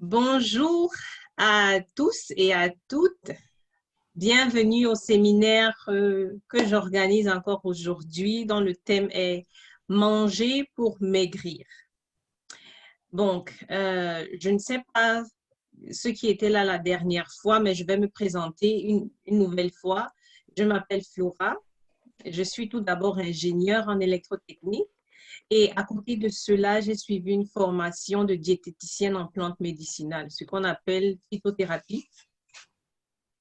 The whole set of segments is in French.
Bonjour à tous et à toutes. Bienvenue au séminaire que j'organise encore aujourd'hui dont le thème est Manger pour maigrir. Donc, je ne sais pas ceux qui étaient là la dernière fois, mais je vais me présenter une nouvelle fois. Je m'appelle Flora. Je suis tout d'abord ingénieure en électrotechnique. Et à côté de cela, j'ai suivi une formation de diététicienne en plantes médicinales, ce qu'on appelle phytothérapie.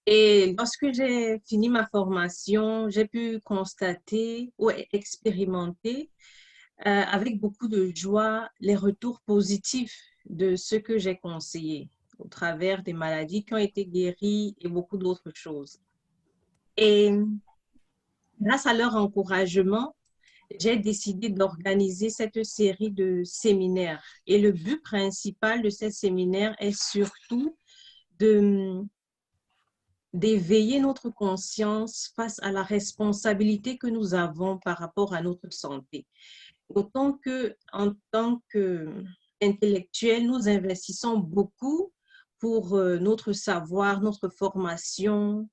Et lorsque j'ai fini ma formation, j'ai pu constater ou expérimenter avec beaucoup de joie les retours positifs de ce que j'ai conseillé au travers des maladies qui ont été guéries et beaucoup d'autres choses. Et grâce à leur encouragement, j'ai décidé d'organiser cette série de séminaires. Et le but principal de ces séminaires est surtout d'éveiller notre conscience face à la responsabilité que nous avons par rapport à notre santé. Autant qu'en tant qu'intellectuels, nous investissons beaucoup pour notre savoir, notre formation,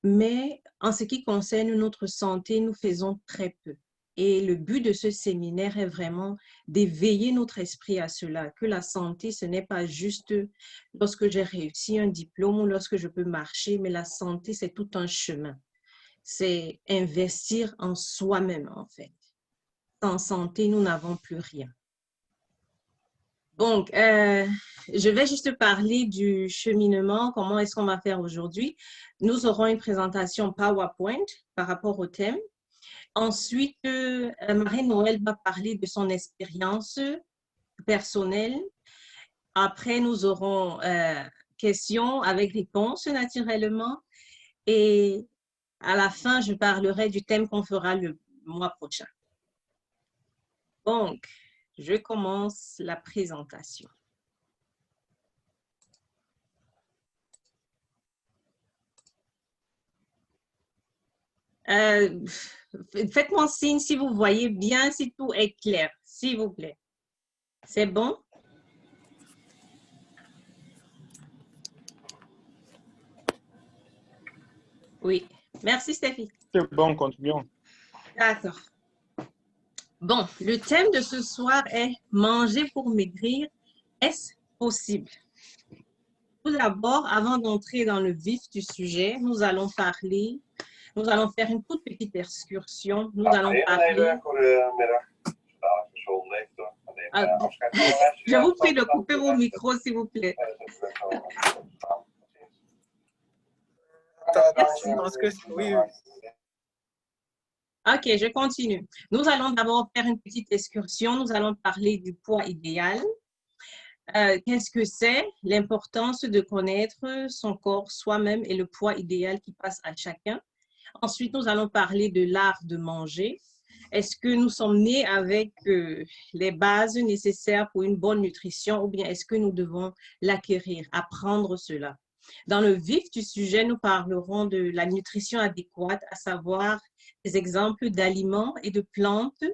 mais en ce qui concerne notre santé, nous faisons très peu. Et le but de ce séminaire est vraiment d'éveiller notre esprit à cela, que la santé, ce n'est pas juste lorsque j'ai réussi un diplôme ou lorsque je peux marcher, mais la santé, c'est tout un chemin. C'est investir en soi-même, en fait. Sans santé, nous n'avons plus rien. Donc, je vais juste parler du cheminement, comment est-ce qu'on va faire aujourd'hui. Nous aurons une présentation PowerPoint par rapport au thème. Ensuite, Marie-Noël va parler de son expérience personnelle. Après, nous aurons questions avec réponses naturellement. Et à la fin, je parlerai du thème qu'on fera le mois prochain. Donc, je commence la présentation. Faites-moi signe si vous voyez bien, si tout est clair, s'il vous plaît. C'est bon? Oui. Merci, Stéphie. C'est bon, continuons. D'accord. Bon, le thème de ce soir est « Manger pour maigrir, est-ce possible ?» Tout d'abord, avant d'entrer dans le vif du sujet, nous allons faire une toute petite excursion. Nous allons parler... je vous prie de couper vos micros, s'il vous plaît. Merci, parce que oui. Ok, je continue. Nous allons d'abord faire une petite excursion. Nous allons parler du poids idéal. Qu'est-ce que c'est? L'importance de connaître son corps soi-même et le poids idéal qui passe à chacun. Ensuite, nous allons parler de l'art de manger. Est-ce que nous sommes nés avec les bases nécessaires pour une bonne nutrition ou bien est-ce que nous devons l'acquérir, apprendre cela? Dans le vif du sujet, nous parlerons de la nutrition adéquate, à savoir des exemples d'aliments et de plantes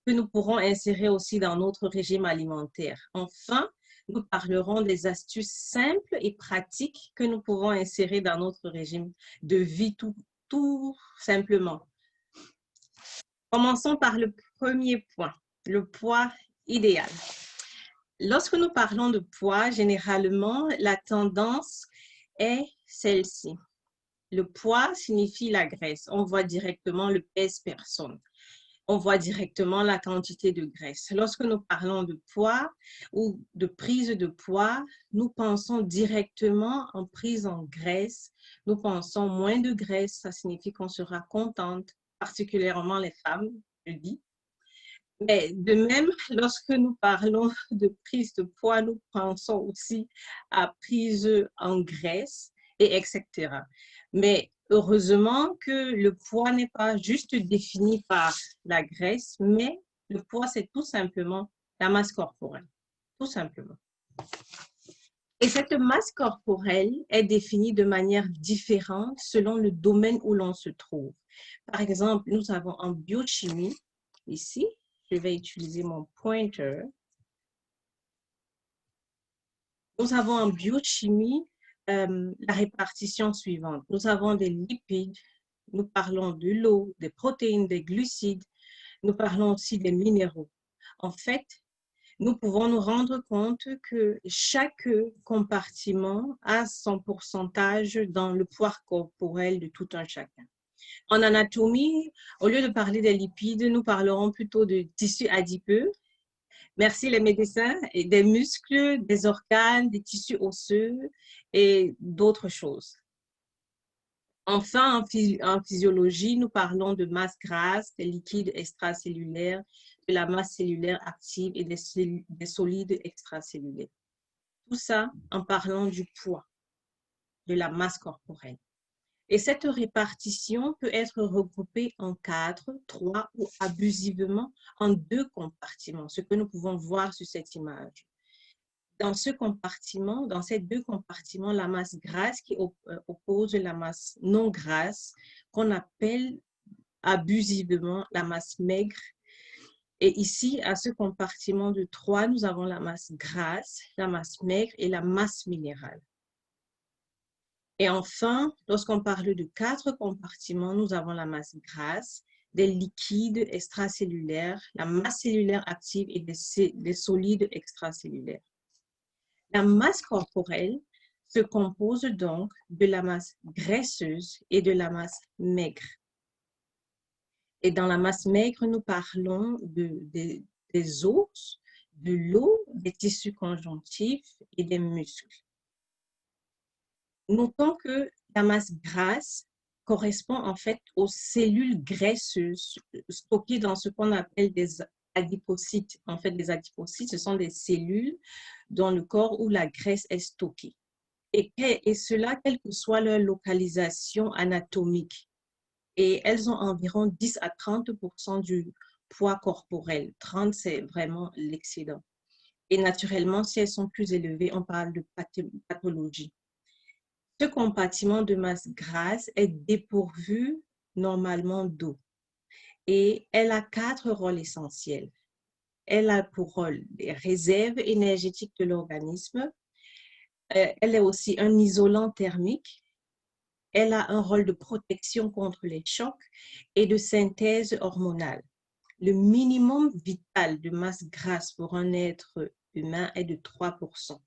que nous pourrons insérer aussi dans notre régime alimentaire. Enfin, nous parlerons des astuces simples et pratiques que nous pouvons insérer dans notre régime de vie tout simplement. Commençons par le premier point, le poids idéal. Lorsque nous parlons de poids, généralement, la tendance est celle-ci. Le poids signifie la graisse. On voit directement le pèse-personne. On voit directement la quantité de graisse. Lorsque nous parlons de poids ou de prise de poids, nous pensons directement en prise en graisse. Nous pensons moins de graisse, ça signifie qu'on sera contente, particulièrement les femmes, je dis. Mais de même, lorsque nous parlons de prise de poids, nous pensons aussi à prise en graisse, et etc. Mais heureusement que le poids n'est pas juste défini par la graisse, mais le poids, c'est tout simplement la masse corporelle, tout simplement. Et cette masse corporelle est définie de manière différente selon le domaine où l'on se trouve. Par exemple, nous avons en biochimie, ici, je vais utiliser mon pointer. Nous avons en biochimie la répartition suivante. Nous avons des lipides, nous parlons de l'eau, des protéines, des glucides, nous parlons aussi des minéraux. En fait, nous pouvons nous rendre compte que chaque compartiment a son pourcentage dans le poids corporel de tout un chacun. En anatomie, au lieu de parler des lipides, nous parlerons plutôt de tissus adipeux. Merci les médecins, et des muscles, des organes, des tissus osseux et d'autres choses. Enfin, en physiologie, nous parlons de masse grasse, des liquides extracellulaires, de la masse cellulaire active et des solides extracellulaires. Tout ça en parlant du poids, de la masse corporelle. Et cette répartition peut être regroupée en 4, 3 ou abusivement en 2 compartiments, ce que nous pouvons voir sur cette image. Dans ce compartiment, dans ces 2 compartiments, la masse grasse qui oppose la masse non grasse, qu'on appelle abusivement la masse maigre. Et ici, à ce compartiment de 3, nous avons la masse grasse, la masse maigre et la masse minérale. Et enfin, lorsqu'on parle de 4 compartiments, nous avons la masse grasse, des liquides extracellulaires, la masse cellulaire active et des solides extracellulaires. La masse corporelle se compose donc de la masse graisseuse et de la masse maigre. Et dans la masse maigre, nous parlons des os, de l'eau, des tissus conjonctifs et des muscles. Notons que la masse grasse correspond en fait aux cellules graisseuses stockées dans ce qu'on appelle des adipocytes. En fait, les adipocytes, ce sont des cellules dans le corps où la graisse est stockée. Et cela, quelle que soit leur localisation anatomique. Et elles ont environ 10 à 30% du poids corporel. 30, c'est vraiment l'excédent. Et naturellement, si elles sont plus élevées, on parle de pathologie. Ce compartiment de masse grasse est dépourvu normalement d'eau et elle a 4 rôles essentiels. Elle a pour rôle les réserves énergétiques de l'organisme. Elle est aussi un isolant thermique. Elle a un rôle de protection contre les chocs et de synthèse hormonale. Le minimum vital de masse grasse pour un être humain est de 3%.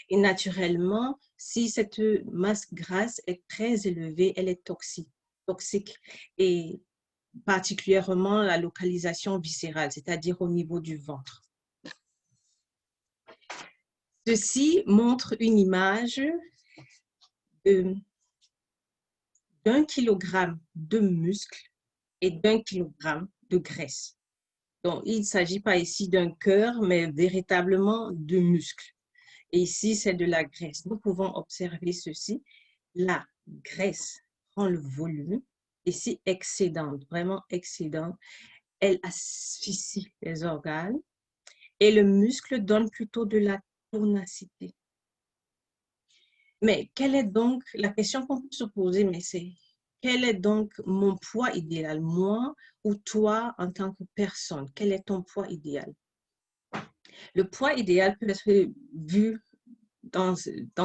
Et naturellement, si cette masse grasse est très élevée, elle est toxique et particulièrement la localisation viscérale, c'est-à-dire au niveau du ventre. Ceci montre une image d'1 kilogramme de muscle et d'1 kilogramme de graisse. Donc, il ne s'agit pas ici d'un cœur, mais véritablement de muscles. Et ici, c'est de la graisse. Nous pouvons observer ceci. La graisse prend le volume. Ici, excédente, vraiment excédente. Elle asphyxie les organes. Et le muscle donne plutôt de la tonacité. Mais quelle est donc la question qu'on peut se poser, mais c'est quel est donc mon poids idéal, moi ou toi en tant que personne? Quel est ton poids idéal? Le poids idéal peut être vu dans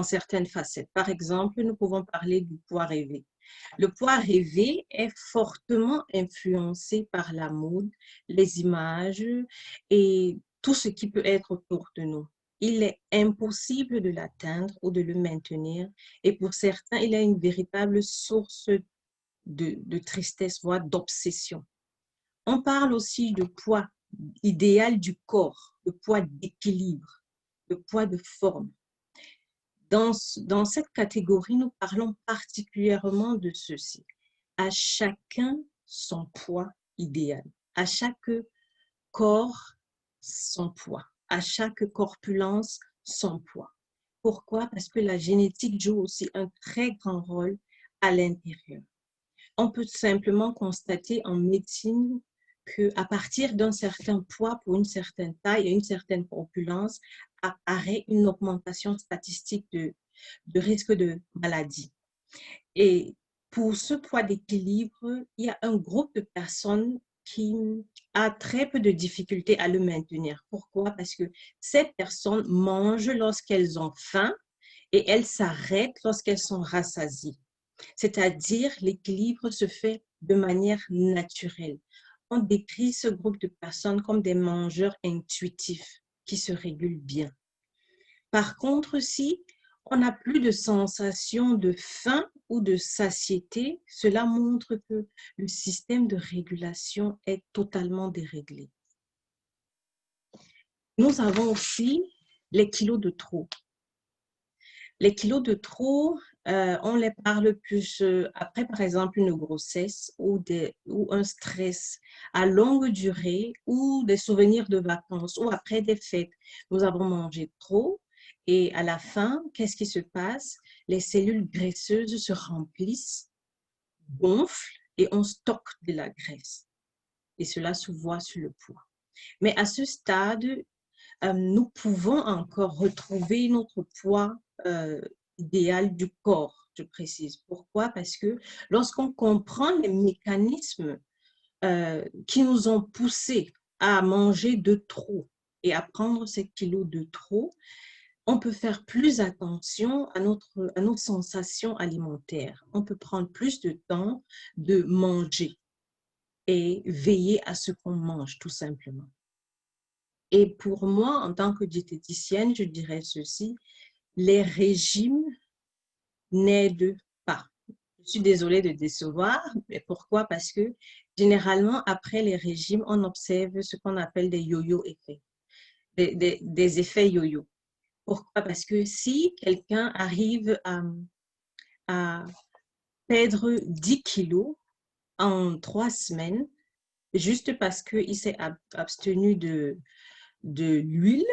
certaines facettes. Par exemple, nous pouvons parler du poids rêvé. Le poids rêvé est fortement influencé par la mode, les images et tout ce qui peut être autour de nous. Il est impossible de l'atteindre ou de le maintenir et pour certains, il est une véritable source de tristesse, voire d'obsession. On parle aussi de poids idéal du corps, le poids d'équilibre, le poids de forme. Dans cette catégorie, nous parlons particulièrement de ceci. À chacun son poids idéal. À chaque corps, son poids. À chaque corpulence, son poids. Pourquoi? Parce que la génétique joue aussi un très grand rôle à l'intérieur. On peut simplement constater en médecine qu'à partir d'un certain poids pour une certaine taille et une certaine corpulence, apparaît une augmentation statistique de risque de maladie. Et pour ce poids d'équilibre, il y a un groupe de personnes qui a très peu de difficultés à le maintenir. Pourquoi? Parce que ces personnes mangent lorsqu'elles ont faim et elles s'arrêtent lorsqu'elles sont rassasiées. C'est-à-dire, l'équilibre se fait de manière naturelle. On décrit ce groupe de personnes comme des mangeurs intuitifs qui se régulent bien. Par contre, si on n'a plus de sensation de faim ou de satiété, cela montre que le système de régulation est totalement déréglé. Nous avons aussi les kilos de trop. Les kilos de trop, on les parle plus après, par exemple, une grossesse ou un stress à longue durée ou des souvenirs de vacances ou après des fêtes. Nous avons mangé trop et à la fin, qu'est-ce qui se passe? Les cellules graisseuses se remplissent, gonflent et on stocke de la graisse. Et cela se voit sur le poids. Mais à ce stade, nous pouvons encore retrouver notre poids idéal du corps, je précise. Pourquoi? Parce que lorsqu'on comprend les mécanismes qui nous ont poussés à manger de trop et à prendre ces kilos de trop, on peut faire plus attention à nos sensations alimentaires. On peut prendre plus de temps de manger et veiller à ce qu'on mange, tout simplement. Et pour moi, en tant que diététicienne, je dirais ceci, les régimes n'aident pas. Je suis désolée de décevoir, mais pourquoi? Parce que généralement, après les régimes, on observe ce qu'on appelle des yo-yo effets, des effets yo-yo. Pourquoi? Parce que si quelqu'un arrive à perdre 10 kilos en 3 semaines, juste parce qu'il s'est abstenu de l'huile,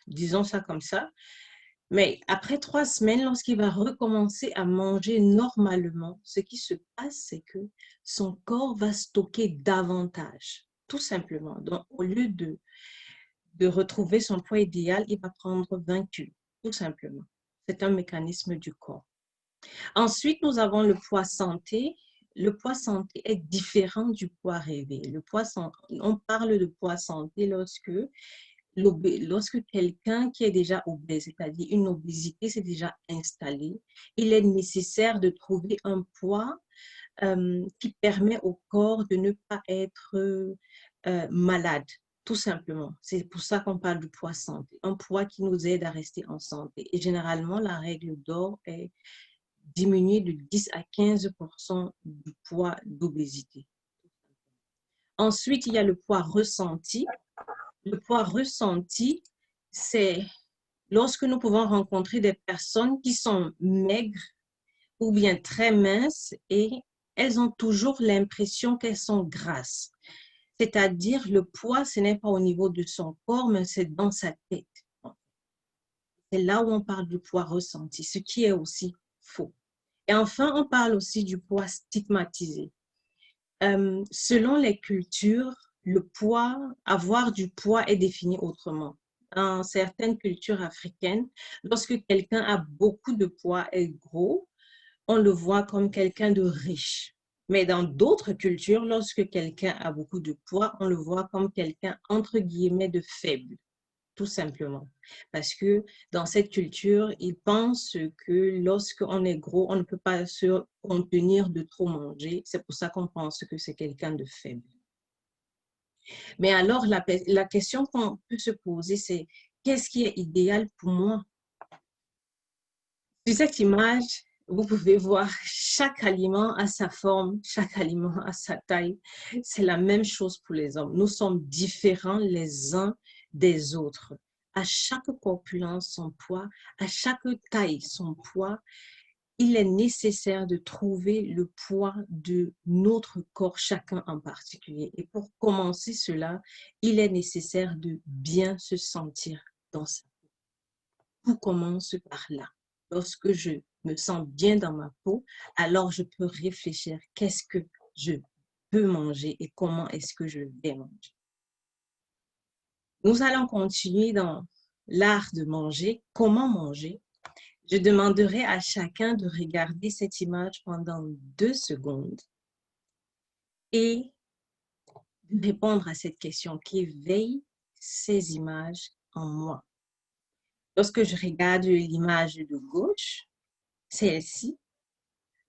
disons ça comme ça. Mais après 3 semaines, lorsqu'il va recommencer à manger normalement, ce qui se passe, c'est que son corps va stocker davantage, tout simplement. Donc, au lieu de retrouver son poids idéal, il va prendre 20 kilos, tout simplement. C'est un mécanisme du corps. Ensuite, nous avons le poids santé. Le poids santé est différent du poids rêvé. On parle de poids santé lorsque quelqu'un qui est déjà obèse, c'est-à-dire une obésité s'est déjà installée, il est nécessaire de trouver un poids qui permet au corps de ne pas être malade, tout simplement. C'est pour ça qu'on parle du poids santé, un poids qui nous aide à rester en santé. Et généralement, la règle d'or est diminuer de 10 à 15% du poids d'obésité. Ensuite, il y a le poids ressenti. Le poids ressenti, c'est lorsque nous pouvons rencontrer des personnes qui sont maigres ou bien très minces et elles ont toujours l'impression qu'elles sont grasses. C'est-à-dire, le poids, ce n'est pas au niveau de son corps, mais c'est dans sa tête. C'est là où on parle du poids ressenti, ce qui est aussi faux. Et enfin, on parle aussi du poids stigmatisé. Selon les cultures, le poids, avoir du poids est défini autrement. Dans certaines cultures africaines, lorsque quelqu'un a beaucoup de poids et gros, on le voit comme quelqu'un de riche. Mais dans d'autres cultures, lorsque quelqu'un a beaucoup de poids, on le voit comme quelqu'un, entre guillemets, de faible, tout simplement. Parce que dans cette culture, ils pensent que lorsqu'on est gros, on ne peut pas se contenir de trop manger. C'est pour ça qu'on pense que c'est quelqu'un de faible. Mais alors, la question qu'on peut se poser, c'est qu'est-ce qui est idéal pour moi? Sur cette image, vous pouvez voir chaque aliment a sa forme, chaque aliment a sa taille. C'est la même chose pour les hommes. Nous sommes différents les uns des autres. À chaque corpulence, son poids, à chaque taille, son poids. Il est nécessaire de trouver le poids de notre corps, chacun en particulier. Et pour commencer cela, il est nécessaire de bien se sentir dans sa peau. Tout commence par là. Lorsque je me sens bien dans ma peau, alors je peux réfléchir qu'est-ce que je peux manger et comment est-ce que je vais manger. Nous allons continuer dans l'art de manger, comment manger. Je demanderai à chacun de regarder cette image pendant 2 secondes et de répondre à cette question qui éveille ces images en moi. Lorsque je regarde l'image de gauche, celle-ci,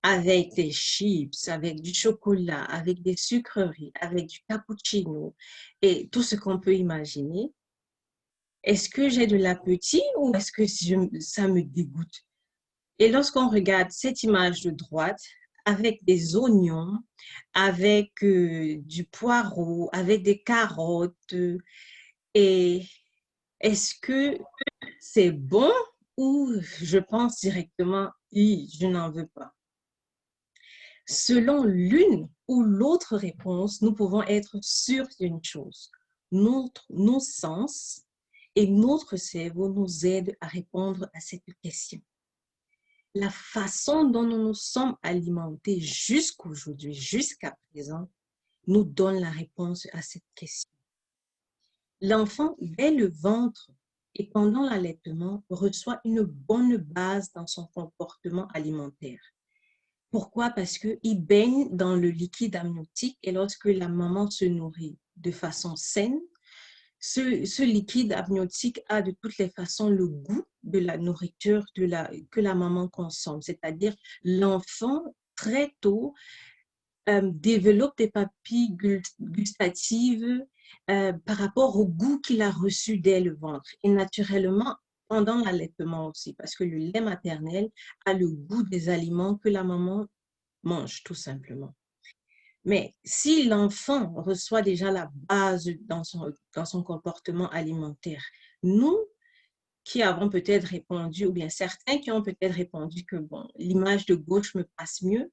avec des chips, avec du chocolat, avec des sucreries, avec du cappuccino et tout ce qu'on peut imaginer, est-ce que j'ai de l'appétit ou est-ce que ça me dégoûte? Et lorsqu'on regarde cette image de droite, avec des oignons, avec du poireau, avec des carottes, et est-ce que c'est bon ou je pense directement, je n'en veux pas? Selon l'une ou l'autre réponse, nous pouvons être sûrs d'une chose. Nos sens et notre cerveau nous aident à répondre à cette question. La façon dont nous nous sommes alimentés jusqu'aujourd'hui, jusqu'à présent, nous donne la réponse à cette question. L'enfant, dès le ventre et pendant l'allaitement, reçoit une bonne base dans son comportement alimentaire. Pourquoi? Parce qu'il baigne dans le liquide amniotique et lorsque la maman se nourrit de façon saine, ce liquide amniotique a de toutes les façons le goût de la nourriture que la maman consomme. C'est-à-dire l'enfant, très tôt, développe des papilles gustatives par rapport au goût qu'il a reçu dès le ventre. Et naturellement, pendant l'allaitement aussi, parce que le lait maternel a le goût des aliments que la maman mange, tout simplement. Mais si l'enfant reçoit déjà la base dans son comportement alimentaire, nous qui avons peut-être répondu, ou bien certains qui ont peut-être répondu que bon, l'image de gauche me passe mieux,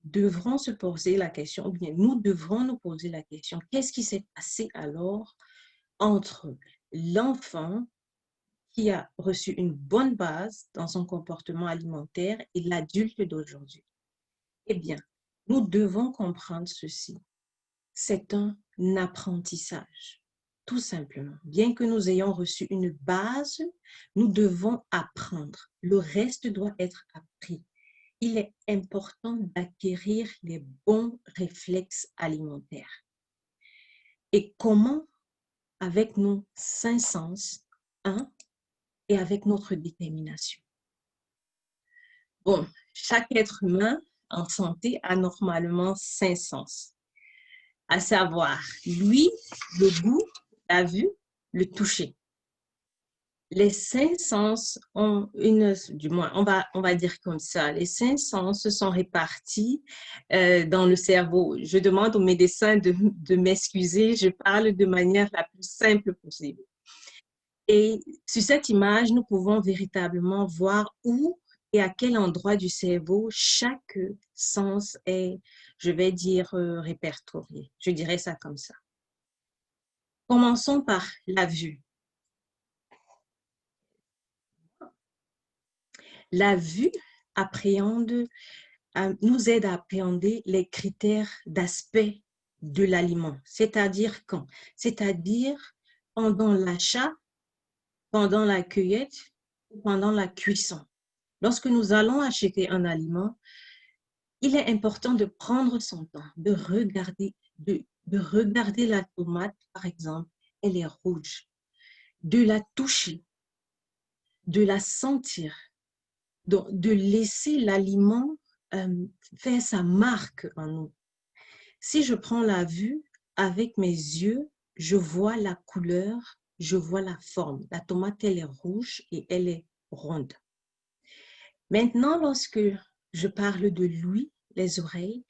devront se poser la question, ou bien nous devrons nous poser la question, qu'est-ce qui s'est passé alors entre l'enfant qui a reçu une bonne base dans son comportement alimentaire et l'adulte d'aujourd'hui? Eh bien, nous devons comprendre ceci. C'est un apprentissage, tout simplement. Bien que nous ayons reçu une base, nous devons apprendre. Le reste doit être appris. Il est important d'acquérir les bons réflexes alimentaires. Et comment? Avec nos 5 sens, et avec notre détermination. Bon, chaque être humain en santé a normalement 5 sens, à savoir l'ouïe, le goût, la vue, le toucher. Les 5 sens ont du moins, on va dire comme ça, les 5 sens se sont répartis dans le cerveau. Je demande aux médecins de m'excuser, je parle de manière la plus simple possible. Et sur cette image, nous pouvons véritablement voir où et à quel endroit du cerveau chaque sens est, je vais dire, répertorié. Je dirais ça comme ça. Commençons par la vue. La vue nous aide à appréhender les critères d'aspect de l'aliment. C'est-à-dire quand? C'est-à-dire pendant l'achat, pendant la cueillette, pendant la cuisson. Lorsque nous allons acheter un aliment, il est important de prendre son temps, de regarder la tomate, par exemple, elle est rouge, de la toucher, de la sentir, donc de laisser l'aliment faire sa marque en nous. Si je prends la vue avec mes yeux, je vois la couleur, je vois la forme. La tomate, elle est rouge et elle est ronde. Maintenant, lorsque je parle de l'ouïe, les oreilles,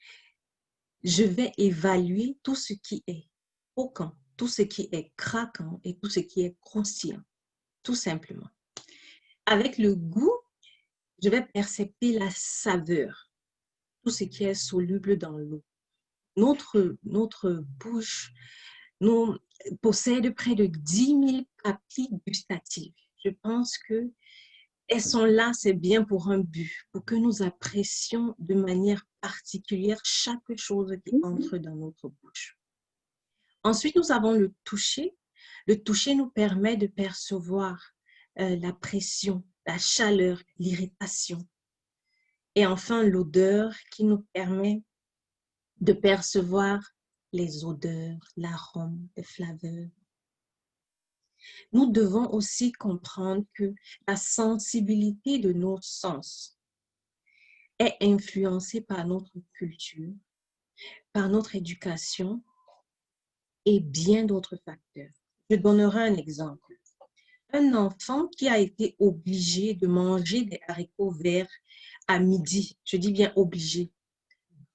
je vais évaluer tout ce qui est croquant, tout ce qui est craquant et tout ce qui est croustillant, tout simplement. Avec le goût, je vais perceber la saveur, tout ce qui est soluble dans l'eau. Notre bouche nous possède près de 10 000 papilles gustatives. Je pense que elles sont là, c'est bien pour un but, pour que nous apprécions de manière particulière chaque chose qui entre dans notre bouche. Ensuite, nous avons le toucher. Le toucher nous permet de percevoir la pression, la chaleur, l'irritation. Et enfin, l'odeur qui nous permet de percevoir les odeurs, l'arôme, les flaveurs. Nous devons aussi comprendre que la sensibilité de nos sens est influencée par notre culture, par notre éducation et bien d'autres facteurs. Je donnerai un exemple. Un enfant qui a été obligé de manger des haricots verts à midi, je dis bien obligé,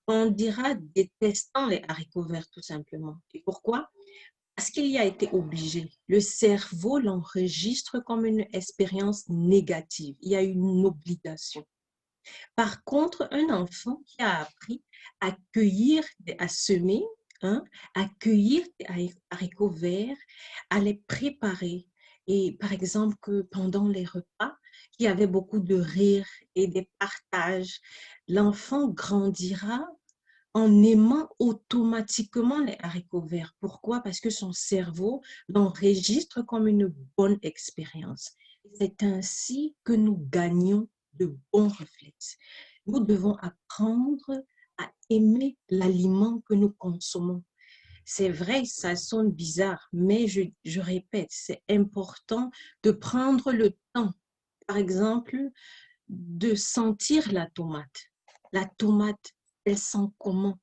on dira détestant les haricots verts tout simplement. Et pourquoi? Parce qu'il y a été obligé. Le cerveau l'enregistre comme une expérience négative. Il y a une obligation. Par contre, un enfant qui a appris à cueillir, à semer, hein, à cueillir des haricots verts, à les préparer. Et par exemple, que pendant les repas, il y avait beaucoup de rires et des partages. L'enfant grandira en aimant automatiquement les haricots verts. Pourquoi? Parce que son cerveau l'enregistre comme une bonne expérience. C'est ainsi que nous gagnons de bons réflexes. Nous devons apprendre à aimer l'aliment que nous consommons. C'est vrai, ça sonne bizarre, mais je répète, c'est important de prendre le temps, par exemple, de sentir la tomate. La tomate, elle sent comment?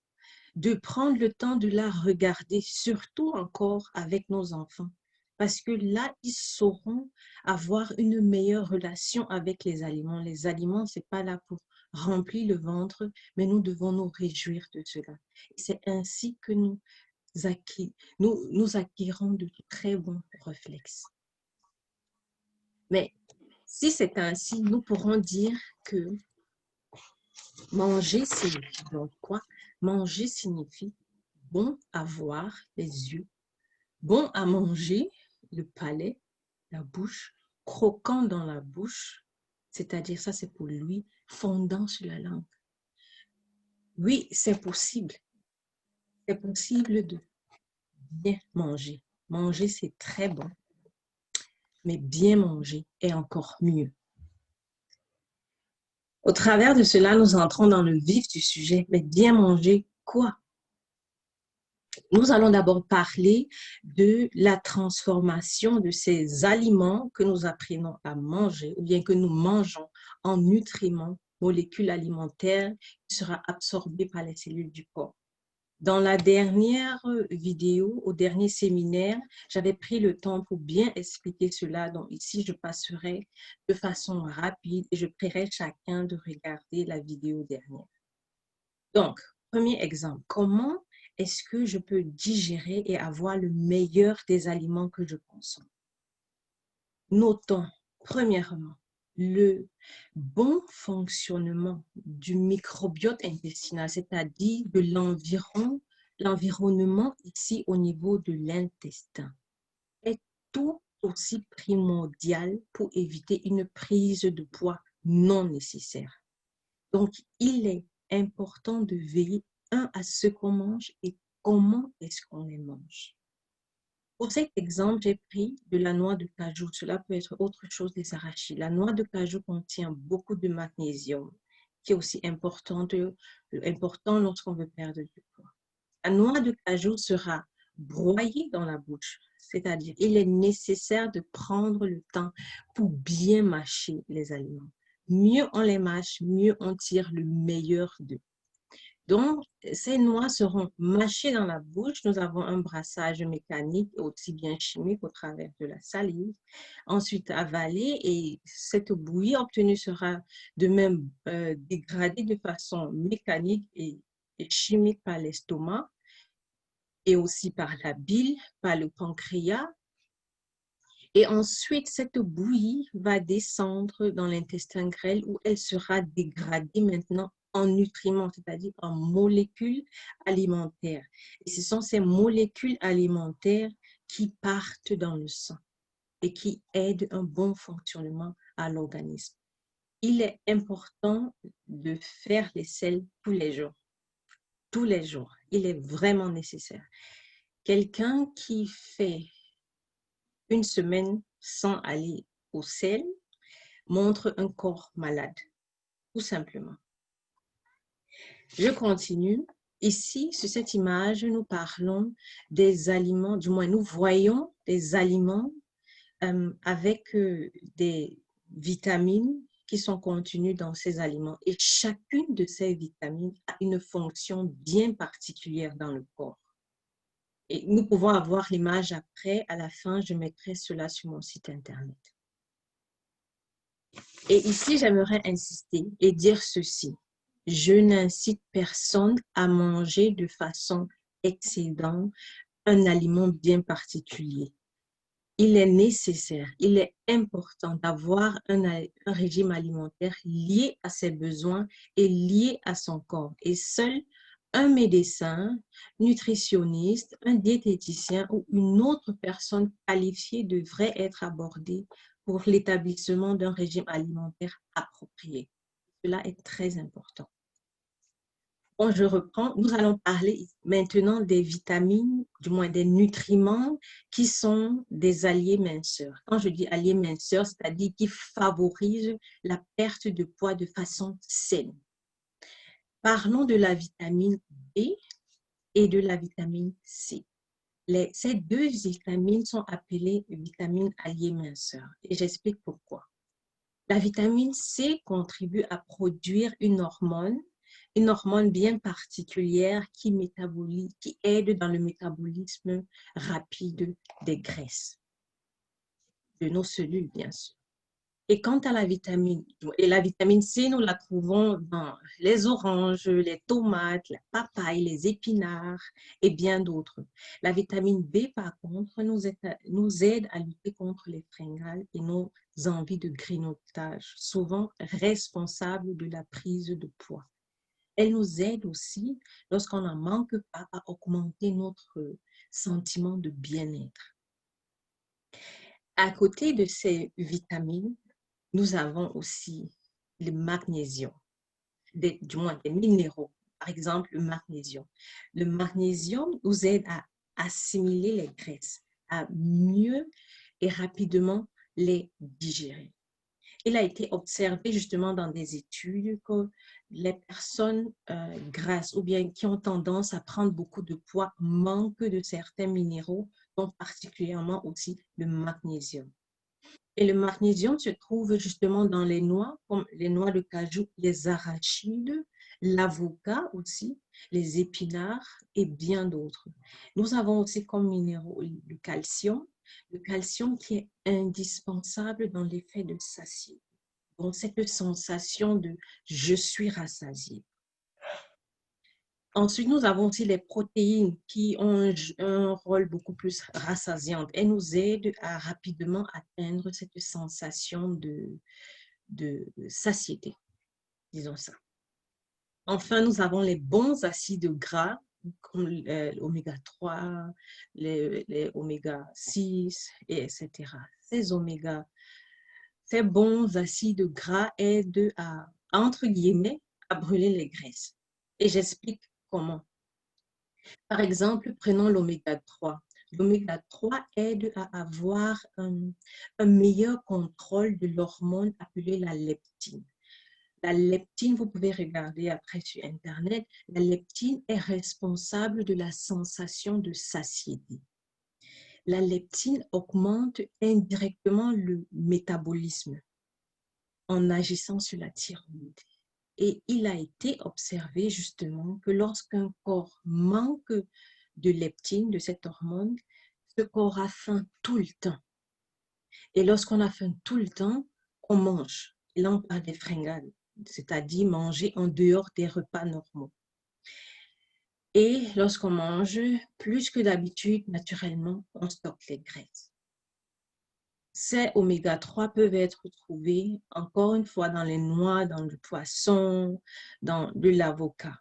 De prendre le temps de la regarder, surtout encore avec nos enfants. Parce que là, ils sauront avoir une meilleure relation avec les aliments. Les aliments, ce n'est pas là pour remplir le ventre, mais nous devons nous réjouir de cela. C'est ainsi que nous acquérons de très bons réflexes. Mais si c'est ainsi, nous pourrons dire que manger signifie donc quoi? Manger signifie bon à voir les yeux, bon à manger le palais, la bouche, croquant dans la bouche, c'est-à-dire ça c'est pour lui, fondant sur la langue. Oui, c'est possible. C'est possible de bien manger. Manger, c'est très bon, mais bien manger est encore mieux. Au travers de cela, nous entrons dans le vif du sujet, mais bien manger quoi? Nous allons d'abord parler de la transformation de ces aliments que nous apprenons à manger ou bien que nous mangeons en nutriments, molécules alimentaires qui sera absorbées par les cellules du corps. Dans la dernière vidéo, au dernier séminaire, j'avais pris le temps pour bien expliquer cela. Donc ici, je passerai de façon rapide et je prierai chacun de regarder la vidéo dernière. Donc, premier exemple, comment est-ce que je peux digérer et avoir le meilleur des aliments que je consomme? Notons, premièrement, le bon fonctionnement du microbiote intestinal, c'est-à-dire de l'environnement ici au niveau de l'intestin, est tout aussi primordial pour éviter une prise de poids non nécessaire. Donc, il est important de veiller, à ce qu'on mange et comment est-ce qu'on les mange. Pour cet exemple, j'ai pris de la noix de cajou. Cela peut être autre chose des arachides. La noix de cajou contient beaucoup de magnésium, qui est aussi important lorsqu'on veut perdre du poids. La noix de cajou sera broyée dans la bouche, c'est-à-dire il est nécessaire de prendre le temps pour bien mâcher les aliments. Mieux on les mâche, mieux on tire le meilleur d'eux. Donc, ces noix seront mâchées dans la bouche. Nous avons un brassage mécanique aussi bien chimique au travers de la salive. Ensuite, avalée et cette bouillie obtenue sera de même dégradée de façon mécanique et chimique par l'estomac et aussi par la bile, par le pancréas. Et ensuite, cette bouillie va descendre dans l'intestin grêle où elle sera dégradée maintenant en nutriments, c'est-à-dire en molécules alimentaires. Et ce sont ces molécules alimentaires qui partent dans le sang et qui aident un bon fonctionnement à l'organisme. Il est important de faire les selles tous les jours. Tous les jours. Il est vraiment nécessaire. Quelqu'un qui fait une semaine sans aller au sel montre un corps malade, tout simplement. Je continue. Ici, sur cette image, nous parlons des aliments, du moins nous voyons des aliments avec des vitamines qui sont contenues dans ces aliments. Et chacune de ces vitamines a une fonction bien particulière dans le corps. Et nous pouvons avoir l'image après. À la fin, je mettrai cela sur mon site Internet. Et ici, j'aimerais insister et dire ceci. Je n'incite personne à manger de façon excédente un aliment bien particulier. Il est nécessaire, il est important d'avoir un régime alimentaire lié à ses besoins et lié à son corps. Et seul un médecin, nutritionniste, un diététicien ou une autre personne qualifiée devrait être abordé pour l'établissement d'un régime alimentaire approprié. Cela est très important. Bon, je reprends. Nous allons parler maintenant des vitamines, du moins des nutriments qui sont des alliés minceurs. Quand je dis alliés minceurs, c'est-à-dire qui favorisent la perte de poids de façon saine. Parlons de la vitamine B et de la vitamine C. Ces deux vitamines sont appelées vitamines alliées minceurs et j'explique pourquoi. La vitamine C contribue à produire une hormone bien particulière qui aide dans le métabolisme rapide des graisses, de nos cellules, bien sûr. Et quant à la vitamine C, nous la trouvons dans les oranges, les tomates, la papaye, les épinards et bien d'autres. La vitamine B, par contre, nous aide à lutter contre les fringales et nos envies de grignotage, souvent responsables de la prise de poids. Elle nous aide aussi, lorsqu'on n'en manque pas, à augmenter notre sentiment de bien-être. À côté de ces vitamines, nous avons aussi le magnésium, du moins des minéraux, par exemple le magnésium. Le magnésium nous aide à assimiler les graisses, à mieux et rapidement les digérer. Il a été observé justement dans des études que les personnes grasses ou bien qui ont tendance à prendre beaucoup de poids manquent de certains minéraux, dont particulièrement aussi le magnésium. Et le magnésium se trouve justement dans les noix, comme les noix de cajou, les arachides, l'avocat aussi, les épinards et bien d'autres. Nous avons aussi comme minéraux le calcium qui est indispensable dans l'effet de satiété. Donc, cette sensation de « je suis rassasié ». Ensuite, nous avons aussi les protéines qui ont un rôle beaucoup plus rassasiant. Elles nous aident à rapidement atteindre cette sensation de satiété, disons ça. Enfin, nous avons les bons acides gras, comme l'oméga 3, les oméga 6, etc. Ces bons acides gras aident à, entre guillemets, à brûler les graisses. Et j'explique comment. Par exemple, prenons l'oméga 3. L'oméga 3 aide à avoir un meilleur contrôle de l'hormone appelée la leptine. La leptine, vous pouvez regarder après sur Internet, la leptine est responsable de la sensation de satiété. La leptine augmente indirectement le métabolisme en agissant sur la thyroïde. Et il a été observé justement que lorsqu'un corps manque de leptine, de cette hormone, ce corps a faim tout le temps. Et lorsqu'on a faim tout le temps, on mange. Et là, on parle des fringales, c'est-à-dire manger en dehors des repas normaux. Et lorsqu'on mange plus que d'habitude, naturellement, on stocke les graisses. Ces oméga 3 peuvent être trouvés, encore une fois, dans les noix, dans le poisson, dans de l'avocat.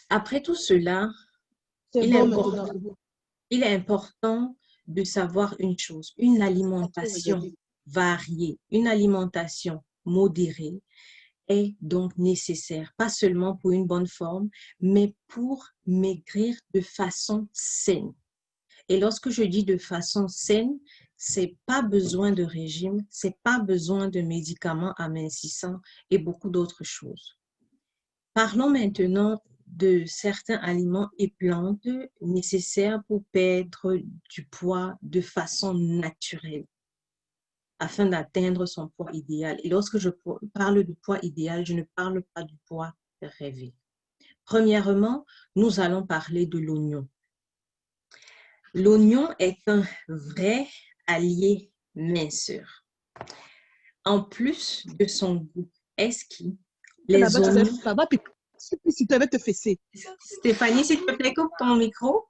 Après tout cela, il est important de savoir une chose, une alimentation variée, une alimentation modérée est donc nécessaire, pas seulement pour une bonne forme, mais pour maigrir de façon saine. Et lorsque je dis de façon saine, c'est pas besoin de régime, c'est pas besoin de médicaments amincissants et beaucoup d'autres choses. Parlons maintenant de certains aliments et plantes nécessaires pour perdre du poids de façon naturelle afin d'atteindre son poids idéal. Et lorsque je parle du poids idéal, je ne parle pas du poids rêvé. Premièrement, nous allons parler de l'oignon. L'oignon est un vrai allié minceur. En plus de son goût exquis, les oignons... Si tu avais te fesser. Stéphanie, s'il te plaît, coupe ton micro.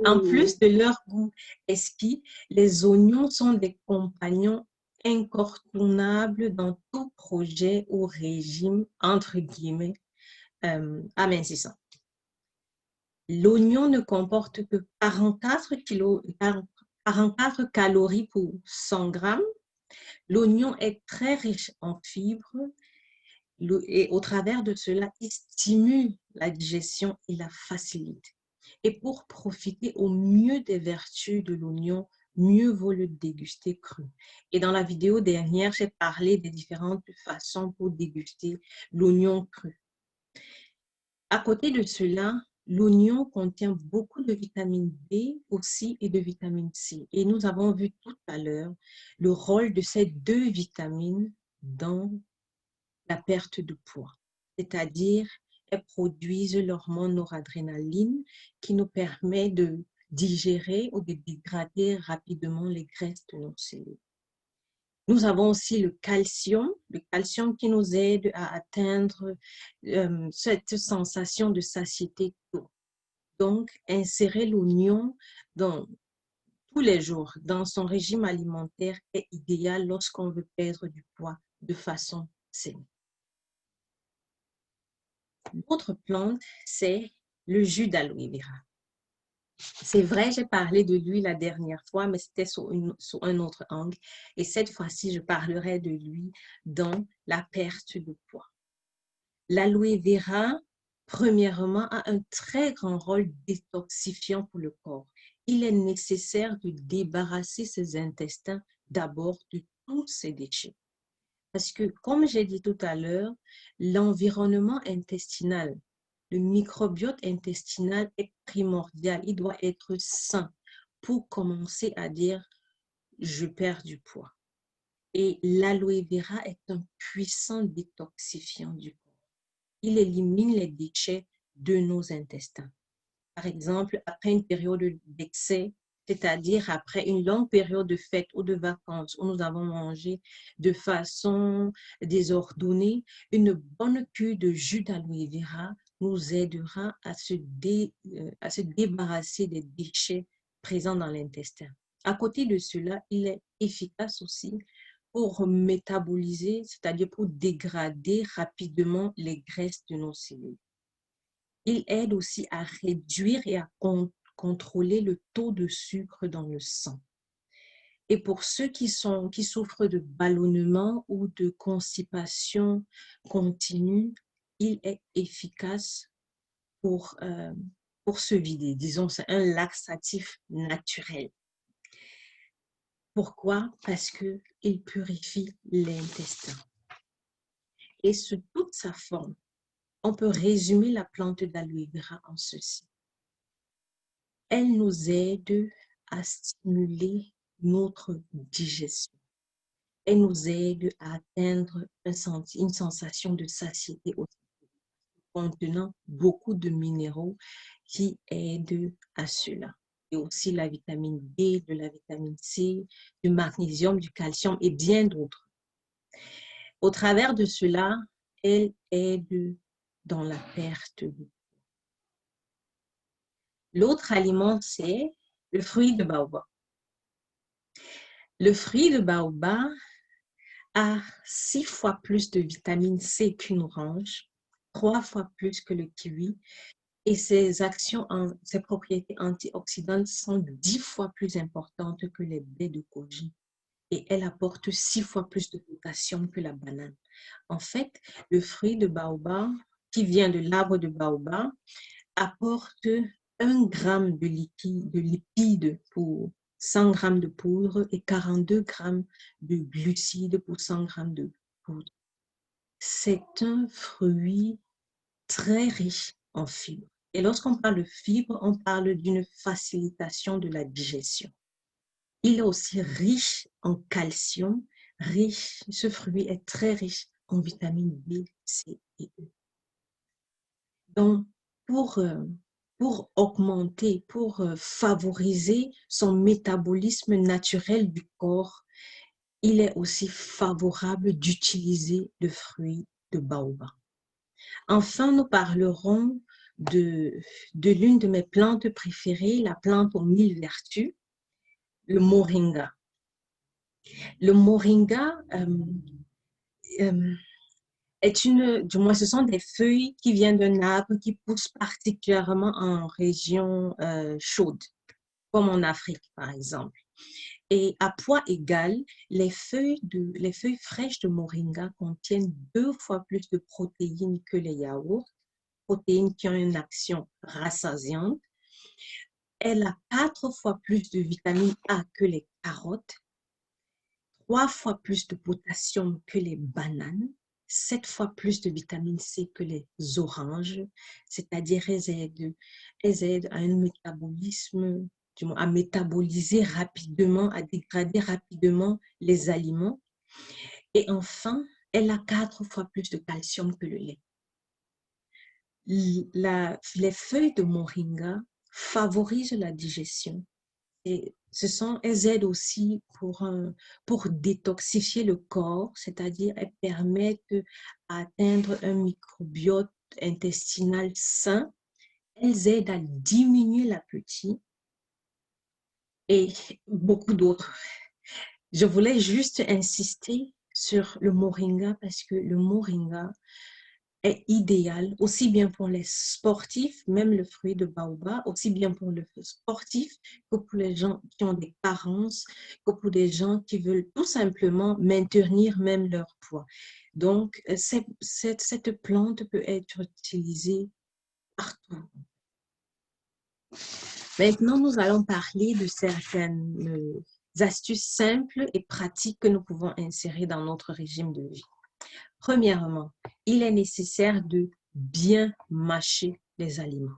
En plus de leur goût exquis, les oignons sont des compagnons incontournables dans tout projet ou régime, entre guillemets, amincissant. L'oignon ne comporte que 44 calories pour 100 grammes. L'oignon est très riche en fibres et au travers de cela, il stimule la digestion et la facilite. Et pour profiter au mieux des vertus de l'oignon, mieux vaut le déguster cru. Et dans la vidéo dernière, j'ai parlé des différentes façons pour déguster l'oignon cru. À côté de cela, l'oignon contient beaucoup de vitamine B aussi et de vitamine C. Et nous avons vu tout à l'heure le rôle de ces deux vitamines dans la perte de poids. C'est-à-dire, elles produisent l'hormone noradrénaline qui nous permet de digérer ou de dégrader rapidement les graisses de nos cellules. Nous avons aussi le calcium qui nous aide à atteindre cette sensation de satiété. Donc, insérer l'oignon tous les jours dans son régime alimentaire est idéal lorsqu'on veut perdre du poids de façon saine. L'autre plante, c'est le jus d'aloe vera. C'est vrai, j'ai parlé de lui la dernière fois, mais c'était sous un autre angle. Et cette fois-ci, je parlerai de lui dans la perte de poids. L'aloe vera, premièrement, a un très grand rôle détoxifiant pour le corps. Il est nécessaire de débarrasser ses intestins d'abord de tous ces déchets. Parce que, comme j'ai dit tout à l'heure, l'environnement intestinal, le microbiote intestinal est primordial. Il doit être sain pour commencer à dire « je perds du poids ». Et l'aloe vera est un puissant détoxifiant du corps. Il élimine les déchets de nos intestins. Par exemple, après une période d'excès, c'est-à-dire après une longue période de fête ou de vacances où nous avons mangé de façon désordonnée, une bonne cure de jus d'aloe vera nous aidera à se débarrasser des déchets présents dans l'intestin. À côté de cela, il est efficace aussi pour métaboliser, c'est-à-dire pour dégrader rapidement les graisses de nos cellules. Il aide aussi à réduire et à contrôler le taux de sucre dans le sang. Et pour ceux qui souffrent de ballonnement ou de constipation continue, il est efficace pour se vider. Disons, c'est un laxatif naturel. Pourquoi? Parce qu'il purifie l'intestin. Et sous toute sa forme, on peut résumer la plante d'aloe vera en ceci. Elle nous aide à stimuler notre digestion. Elle nous aide à atteindre une sensation de satiété contenant beaucoup de minéraux qui aident à cela. Et aussi la vitamine D, de la vitamine C, du magnésium, du calcium et bien d'autres. Au travers de cela, elle aide dans la perte de poids. L'autre aliment, c'est le fruit de baobab. Le fruit de baobab a 6 fois plus de vitamine C qu'une orange, 3 fois plus que le kiwi, et ses propriétés antioxydantes sont 10 fois plus importantes que les baies de goji. Et elle apporte 6 fois plus de potassium que la banane. En fait, le fruit de baobab, qui vient de l'arbre de baobab, apporte 1 gramme de lipides pour 100 grammes de poudre et 42 grammes de glucides pour 100 grammes de poudre. C'est un fruit très riche en fibres. Et lorsqu'on parle de fibres, on parle d'une facilitation de la digestion. Il est aussi riche en calcium, ce fruit est très riche en vitamines B, C et E. Donc, pour, pour augmenter, pour favoriser son métabolisme naturel du corps, il est aussi favorable d'utiliser le fruit de baobab. Enfin, nous parlerons de l'une de mes plantes préférées, la plante aux 1000 vertus, le moringa. Le moringa du moins, ce sont des feuilles qui viennent d'un arbre qui pousse particulièrement en région chaude, comme en Afrique, par exemple. Et à poids égal, les feuilles fraîches de moringa contiennent 2 fois plus de protéines que les yaourts, protéines qui ont une action rassasiante. Elle a 4 fois plus de vitamine A que les carottes, 3 fois plus de potassium que les bananes, 7 fois plus de vitamine C que les oranges, c'est-à-dire elles aident à un métabolisme, à métaboliser rapidement, à dégrader rapidement les aliments. Et enfin, elle a 4 fois plus de calcium que le lait. Les feuilles de moringa favorisent la digestion. Et elles aident aussi pour détoxifier le corps, c'est-à-dire elles permettent d'atteindre un microbiote intestinal sain. Elles aident à diminuer l'appétit et beaucoup d'autres. Je voulais juste insister sur le moringa parce que le moringa est idéal aussi bien pour les sportifs, même le fruit de baobab, aussi bien pour les sportifs que pour les gens qui ont des carences, que pour des gens qui veulent tout simplement maintenir même leur poids. Donc, cette plante peut être utilisée partout. Maintenant, nous allons parler de certaines astuces simples et pratiques que nous pouvons insérer dans notre régime de vie. Premièrement, il est nécessaire de bien mâcher les aliments.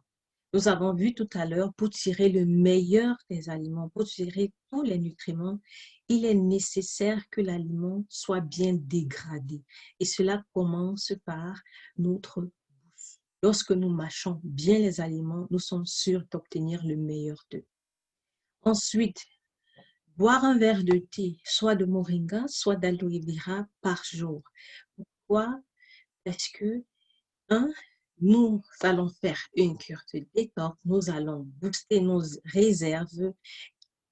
Nous avons vu tout à l'heure, pour tirer le meilleur des aliments, pour tirer tous les nutriments, il est nécessaire que l'aliment soit bien dégradé. Et cela commence par notre bouche. Lorsque nous mâchons bien les aliments, nous sommes sûrs d'obtenir le meilleur d'eux. Ensuite, boire un verre de thé, soit de moringa, soit d'aloe vera par jour. Pourquoi? Parce que, nous allons faire une cure de détox, nous allons booster nos réserves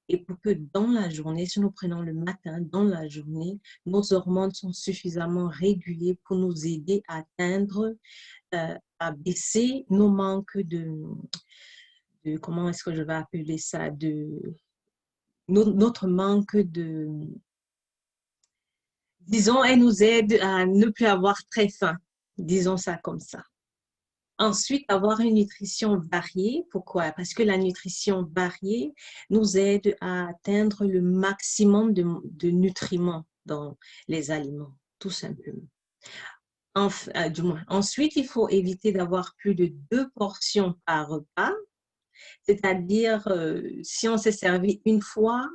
et pour que dans la journée, si nous prenons le matin, dans la journée, nos hormones sont suffisamment régulées pour nous aider à atteindre, à baisser nos manques comment est-ce que je vais appeler ça, notre manque de, disons, elle nous aide à ne plus avoir très faim, disons ça comme ça. Ensuite, avoir une nutrition variée. Pourquoi? Parce que la nutrition variée nous aide à atteindre le maximum de nutriments dans les aliments, tout simplement. Du moins. Ensuite, il faut éviter d'avoir plus de 2 portions par repas. C'est-à-dire, si on s'est servi une fois,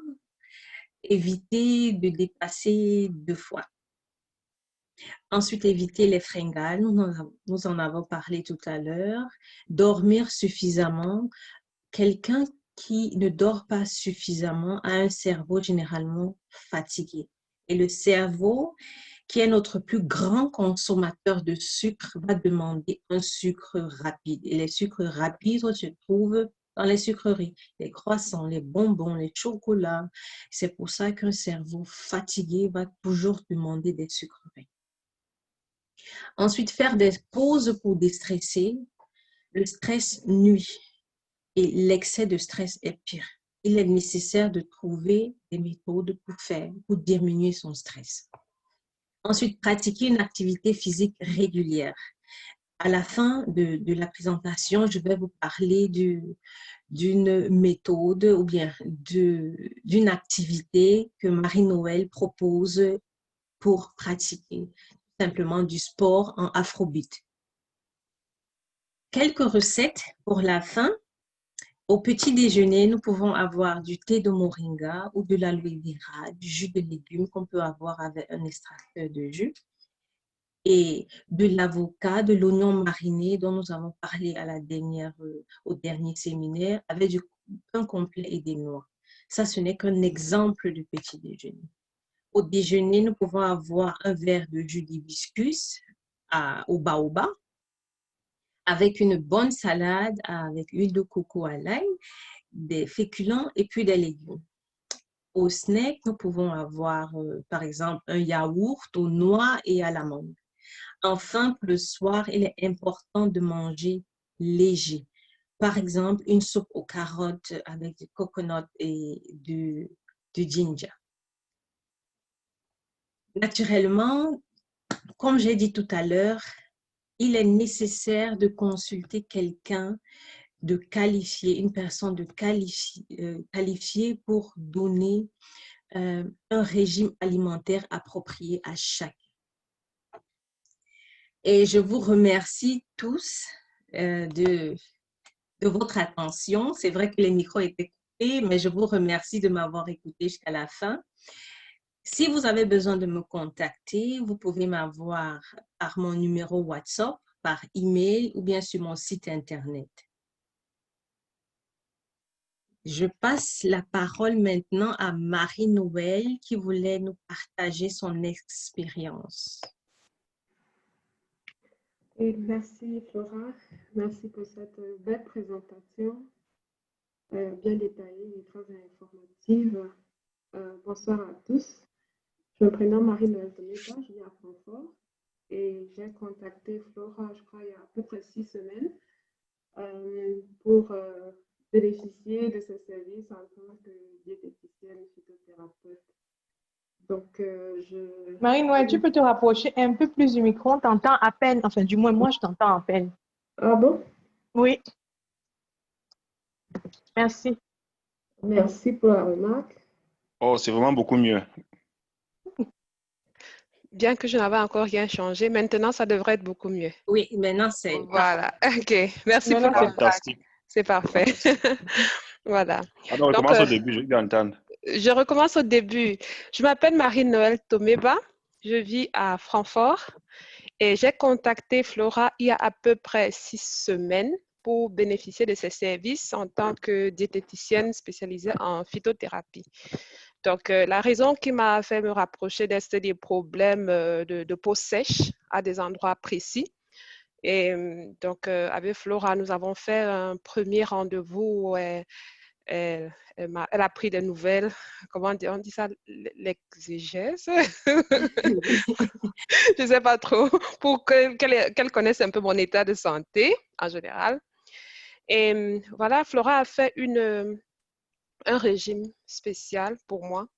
éviter de dépasser 2 fois. Ensuite, éviter les fringales, nous en avons parlé tout à l'heure. Dormir suffisamment. Quelqu'un qui ne dort pas suffisamment a un cerveau généralement fatigué. Et le cerveau, qui est notre plus grand consommateur de sucre, va demander un sucre rapide. Et les sucres rapides se trouvent dans les sucreries, les croissants, les bonbons, les chocolats. C'est pour ça qu'un cerveau fatigué va toujours demander des sucreries. Ensuite, faire des pauses pour déstresser. Le stress nuit et l'excès de stress est pire. Il est nécessaire de trouver des méthodes pour diminuer son stress. Ensuite, pratiquer une activité physique régulière. À la fin de la présentation, je vais vous parler d'une méthode ou bien d'une activité que Marie-Noël propose pour pratiquer simplement du sport en afrobeat. Quelques recettes pour la fin. Au petit déjeuner, nous pouvons avoir du thé de moringa ou de l'aloe vera, du jus de légumes qu'on peut avoir avec un extracteur de jus et de l'avocat, de l'oignon mariné dont nous avons parlé au dernier séminaire avec du pain complet et des noix. Ça, ce n'est qu'un exemple du petit déjeuner. Au déjeuner, nous pouvons avoir un verre de jus d'hibiscus au baobab avec une bonne salade avec huile de coco à l'ail, des féculents et puis des légumes. Au snack, nous pouvons avoir, par exemple, un yaourt aux noix et à l'amande. Enfin, pour le soir, il est important de manger léger. Par exemple, une soupe aux carottes avec du coconut et du ginger. Naturellement, comme j'ai dit tout à l'heure, il est nécessaire de consulter quelqu'un de qualifié, une personne de qualifiée pour donner un régime alimentaire approprié à chacun. Et je vous remercie tous de votre attention. C'est vrai que les micros étaient coupés, mais je vous remercie de m'avoir écouté jusqu'à la fin. Si vous avez besoin de me contacter, vous pouvez m'avoir par mon numéro WhatsApp, par email ou bien sur mon site Internet. Je passe la parole maintenant à Marie-Noël qui voulait nous partager son expérience. Et merci Flora, merci pour cette belle présentation, bien détaillée et très informative. Bonsoir à tous. Je me prénomme Marie-Noël Tomeka, je vis à Francfort et j'ai contacté Flora, je crois, il y a à peu près 6 semaines pour bénéficier de ses services en tant que diététicienne phytothérapeute. Donc, Marie-Noël, tu peux te rapprocher un peu plus du micro, on t'entend à peine, enfin du moins moi je t'entends à peine. Ah bon? Oui. Merci. Merci pour la remarque. Oh, c'est vraiment beaucoup mieux. Bien que je n'avais encore rien changé, maintenant ça devrait être beaucoup mieux. Oui, maintenant c'est... Voilà, ok. Merci Maintenant, pour la Fantastique. C'est parfait. Voilà. Alors, on Donc, commence au début, je vais entendre. je recommence au début. Je m'appelle Marie-Noël Tomeba. Je vis à Francfort et j'ai contacté Flora il y a à peu près 6 semaines pour bénéficier de ses services en tant que diététicienne spécialisée en phytothérapie. Donc, la raison qui m'a fait me rapprocher d'elle, c'était des problèmes de peau sèche à des endroits précis. Et donc, avec Flora, nous avons fait un premier rendez-vous où elle a pris des nouvelles, comment on dit ça, l'exégèse. Je ne sais pas trop, pour qu'elle connaisse un peu mon état de santé en général. Et voilà, Flora a fait un régime spécial pour moi.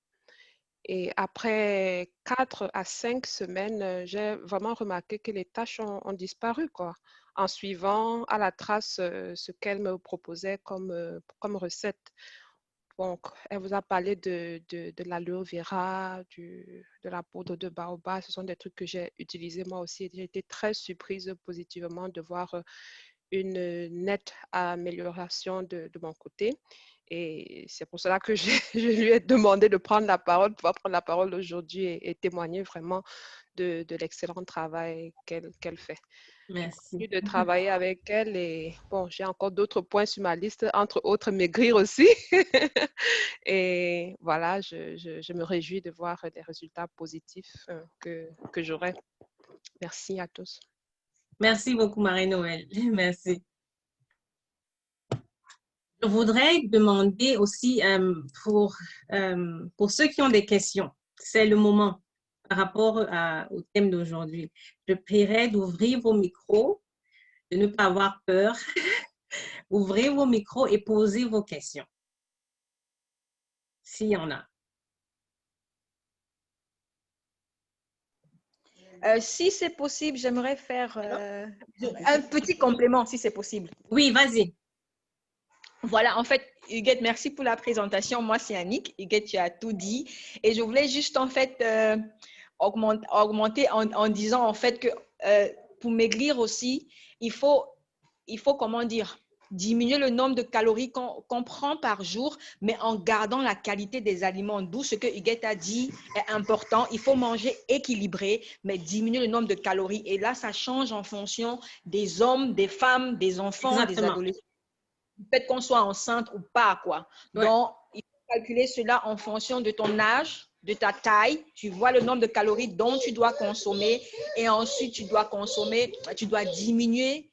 Et après 4 à 5 semaines, j'ai vraiment remarqué que les tâches ont disparu, quoi, en suivant à la trace ce qu'elle me proposait comme recette. Donc, elle vous a parlé de l'aloe vera, de la poudre de baobab. Ce sont des trucs que j'ai utilisés moi aussi. J'ai été très surprise positivement de voir une nette amélioration de mon côté. Et c'est pour cela que je lui ai demandé de prendre la parole, pouvoir prendre la parole aujourd'hui et témoigner vraiment de l'excellent travail qu'elle fait. Merci. Je continue de travailler avec elle et bon, j'ai encore d'autres points sur ma liste, entre autres maigrir aussi. Et voilà, je me réjouis de voir des résultats positifs que j'aurai. Merci à tous. Merci beaucoup, Marie-Noël. Merci. Je voudrais demander aussi pour ceux qui ont des questions, c'est le moment par rapport au thème d'aujourd'hui. Je prierai d'ouvrir vos micros, de ne pas avoir peur. Ouvrez vos micros et posez vos questions, s'il y en a. Si c'est possible, j'aimerais faire un petit complément, si c'est possible. Oui, vas-y. Voilà, en fait, Huguette, merci pour la présentation. Moi, c'est Annick. Huguette, tu as tout dit. Et je voulais juste, en fait, augmenter en disant, en fait, que pour maigrir aussi, il faut il faut, comment dire, diminuer le nombre de calories qu'on prend par jour, mais en gardant la qualité des aliments. D'où ce que Huguette a dit est important. Il faut manger équilibré, mais diminuer le nombre de calories. Et là, ça change en fonction des hommes, des femmes, des enfants, des Exactement. adolescents. Peut-être qu'on soit enceinte ou pas, quoi. Ouais. Donc, il faut calculer cela en fonction de ton âge, de ta taille. Tu vois le nombre de calories dont tu dois consommer et ensuite tu dois diminuer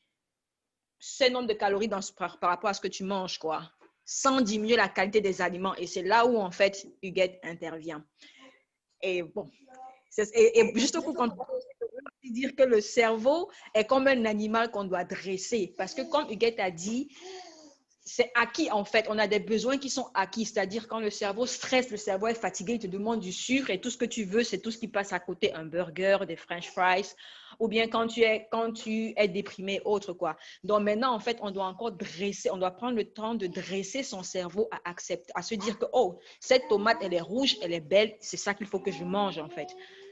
ce nombre de calories par rapport à ce que tu manges, quoi, sans diminuer la qualité des aliments. Et c'est là où, en fait, Huguette intervient. Et bon, et juste pour comprendre, dire que le cerveau est comme un animal qu'on doit dresser. Parce que comme Huguette a dit, c'est acquis en fait. On a des besoins qui sont acquis. C'est-à-dire quand le cerveau stresse, le cerveau est fatigué, il te demande du sucre et tout ce que tu veux, c'est tout ce qui passe à côté, un burger, des french fries, ou bien quand tu es déprimé, autre quoi. Donc maintenant, en fait, on doit encore dresser, on doit prendre le temps de dresser son cerveau à accepter, à se dire que, oh, cette tomate, elle est rouge, elle est belle, c'est ça qu'il faut que je mange en fait.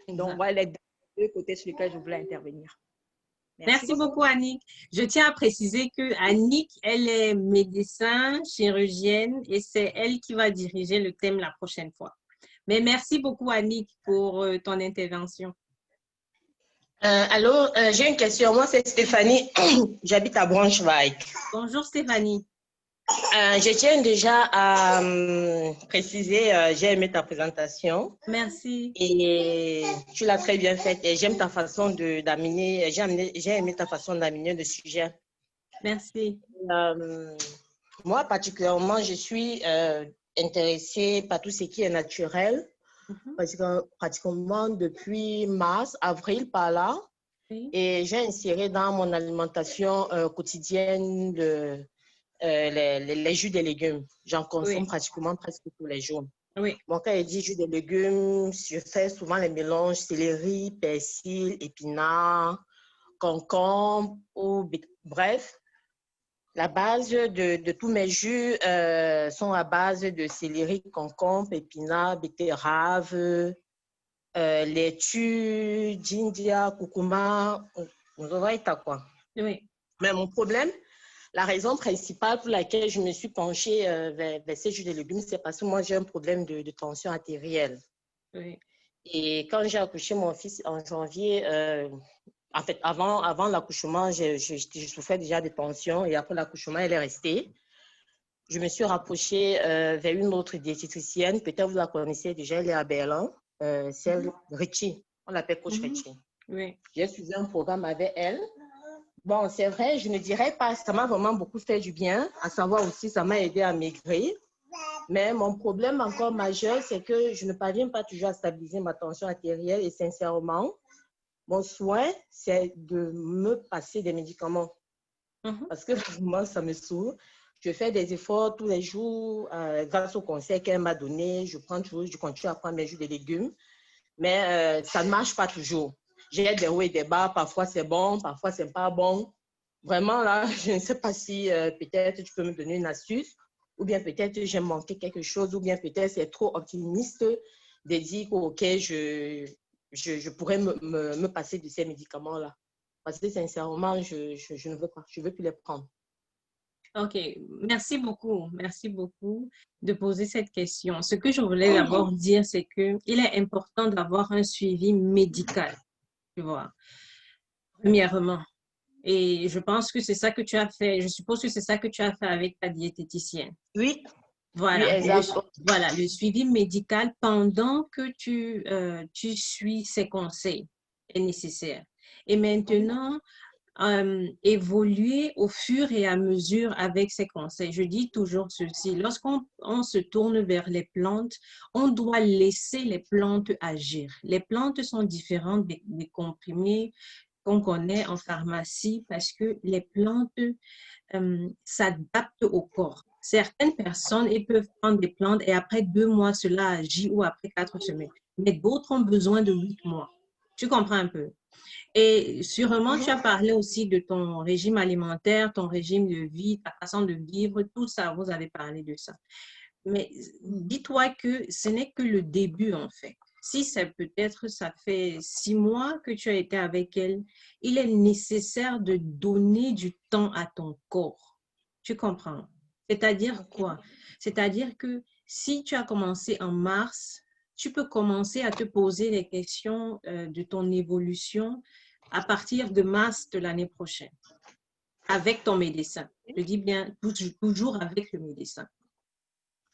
Donc voilà les deux côtés sur lesquels je voulais intervenir. Merci beaucoup, Annick. Je tiens à préciser que Annick, elle est médecin, chirurgienne, et c'est elle qui va diriger le thème la prochaine fois. Mais merci beaucoup, Annick, pour ton intervention. Allô, j'ai une question. Moi, c'est Stéphanie. J'habite à Braunschweig. Bonjour, Stéphanie. Je tiens déjà à préciser, j'ai aimé ta présentation. Merci. Et tu l'as très bien faite. Et j'aime ta façon d'amener, j'ai aimé ta façon d'amener le sujet. Merci. Moi, particulièrement, je suis intéressée par tout ce qui est naturel. Parce que pratiquement depuis mars, avril, par là, et j'ai inséré dans mon alimentation quotidienne les jus de légumes. J'en consomme pratiquement presque tous les jours. Oui. Bon, quand il dit jus de légumes, je fais souvent les mélanges céleri, persil, épinards, concombre, bref. La base de tous mes jus sont à base de céleri, concombre, épinards, betterave, laitue, ginger, curcuma, quoi. Oui. Mais mon problème, la raison principale pour laquelle je me suis penchée vers ces jus de légumes, c'est parce que moi, j'ai un problème de tension artérielle. Oui. Et quand j'ai accouché mon fils en janvier, en fait, avant l'accouchement, je souffrais déjà de tension et après l'accouchement, elle est restée. Je me suis rapprochée vers une autre diététicienne, peut-être vous la connaissez déjà, elle est à Berlin, c'est Richie, on l'appelle coach Richie. Oui. J'ai suivi un programme avec elle. Bon, c'est vrai, je ne dirais pas, ça m'a vraiment beaucoup fait du bien, à savoir aussi, ça m'a aidé à maigrir. Mais mon problème encore majeur, c'est que je ne parviens pas toujours à stabiliser ma tension artérielle et sincèrement, mon souhait, c'est de me passer des médicaments. Parce que vraiment, ça me saoule. Je fais des efforts tous les jours grâce au conseil qu'elle m'a donné. Je continue à prendre mes jus de légumes. Mais ça ne marche pas toujours. J'ai des hauts et des bas. Parfois, c'est bon. Parfois, c'est pas bon. Vraiment, là, je ne sais pas si peut-être tu peux me donner une astuce. Ou bien peut-être j'ai manqué quelque chose. Ou bien peut-être c'est trop optimiste de dire OK, je pourrais me passer de ces médicaments-là. Parce que sincèrement, je ne veux pas. Je ne veux plus les prendre. OK. Merci beaucoup. Merci beaucoup de poser cette question. Ce que je voulais d'abord dire, c'est qu'il est important d'avoir un suivi médical, tu vois, premièrement. Et je pense que c'est ça que tu as fait. Je suppose que c'est ça que tu as fait avec ta diététicienne. Oui. Voilà, oui, exact. Voilà, le suivi médical pendant que tu suis ces conseils est nécessaire. Et maintenant, évoluer au fur et à mesure avec ces conseils. Je dis toujours ceci, lorsqu'on se tourne vers les plantes, on doit laisser les plantes agir. Les plantes sont différentes des comprimés qu'on connaît en pharmacie parce que les plantes s'adaptent au corps. Certaines personnes peuvent prendre des plantes et après 2 mois, cela agit ou après 4 semaines. Mais d'autres ont besoin de 8 mois. Tu comprends un peu? Et sûrement, tu as parlé aussi de ton régime alimentaire, ton régime de vie, ta façon de vivre, tout ça, vous avez parlé de ça. Mais dis-toi que ce n'est que le début, en fait. si c'est peut-être, ça fait 6 mois que tu as été avec elle, il est nécessaire de donner du temps à ton corps. Tu comprends? C'est-à-dire quoi? C'est-à-dire que si tu as commencé en mars, tu peux commencer à te poser les questions de ton évolution à partir de mars de l'année prochaine, avec ton médecin. Je dis bien toujours avec le médecin.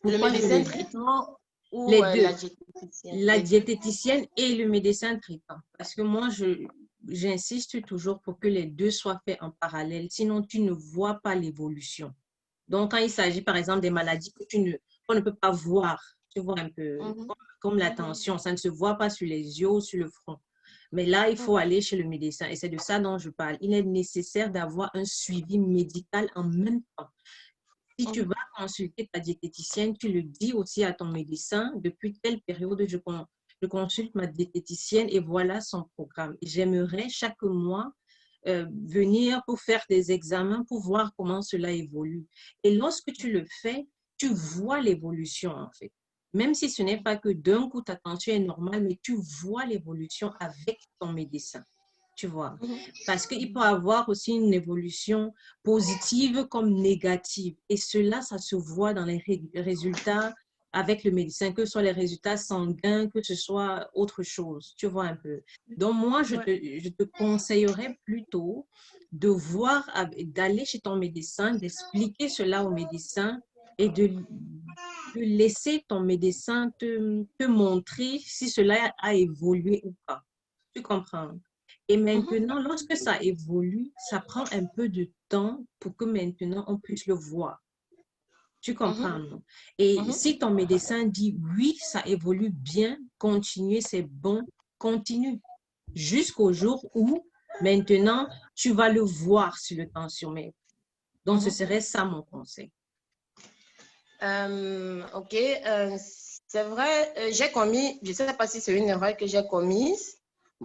Le Pourquoi je médecin le dis? traitant ou Les la deux, diététicienne? la Les deux. diététicienne et le médecin traitant. Parce que moi, j'insiste toujours pour que les deux soient faits en parallèle, sinon tu ne vois pas l'évolution. Donc, quand il s'agit, par exemple, des maladies qu'on ne peut pas voir, tu vois un peu, comme la tension, ça ne se voit pas sur les yeux ou sur le front. Mais là, il faut aller chez le médecin et c'est de ça dont je parle. Il est nécessaire d'avoir un suivi médical en même temps. Si tu vas consulter ta diététicienne, tu le dis aussi à ton médecin, depuis telle période, je consulte ma diététicienne et voilà son programme. J'aimerais chaque mois venir pour faire des examens pour voir comment cela évolue. Et lorsque tu le fais, tu vois l'évolution en fait. Même si ce n'est pas que d'un coup ta tension est normale, mais tu vois l'évolution avec ton médecin. Tu vois, parce qu'il peut avoir aussi une évolution positive comme négative. Et cela, ça se voit dans les résultats avec le médecin, que ce soit les résultats sanguins, que ce soit autre chose. Tu vois un peu. Donc, moi, je te conseillerais plutôt de voir, d'aller chez ton médecin, d'expliquer cela au médecin et de laisser ton médecin te montrer si cela a évolué ou pas. Tu comprends? Et maintenant, lorsque ça évolue, ça prend un peu de temps pour que maintenant on puisse le voir. Tu comprends, non? Et si ton médecin dit oui, ça évolue bien, continuez, c'est bon, continue. Jusqu'au jour où maintenant tu vas le voir sur le tensiomètre. Donc, ce serait ça mon conseil. Ok, c'est vrai, j'ai commis, je ne sais pas si c'est une erreur que j'ai commise.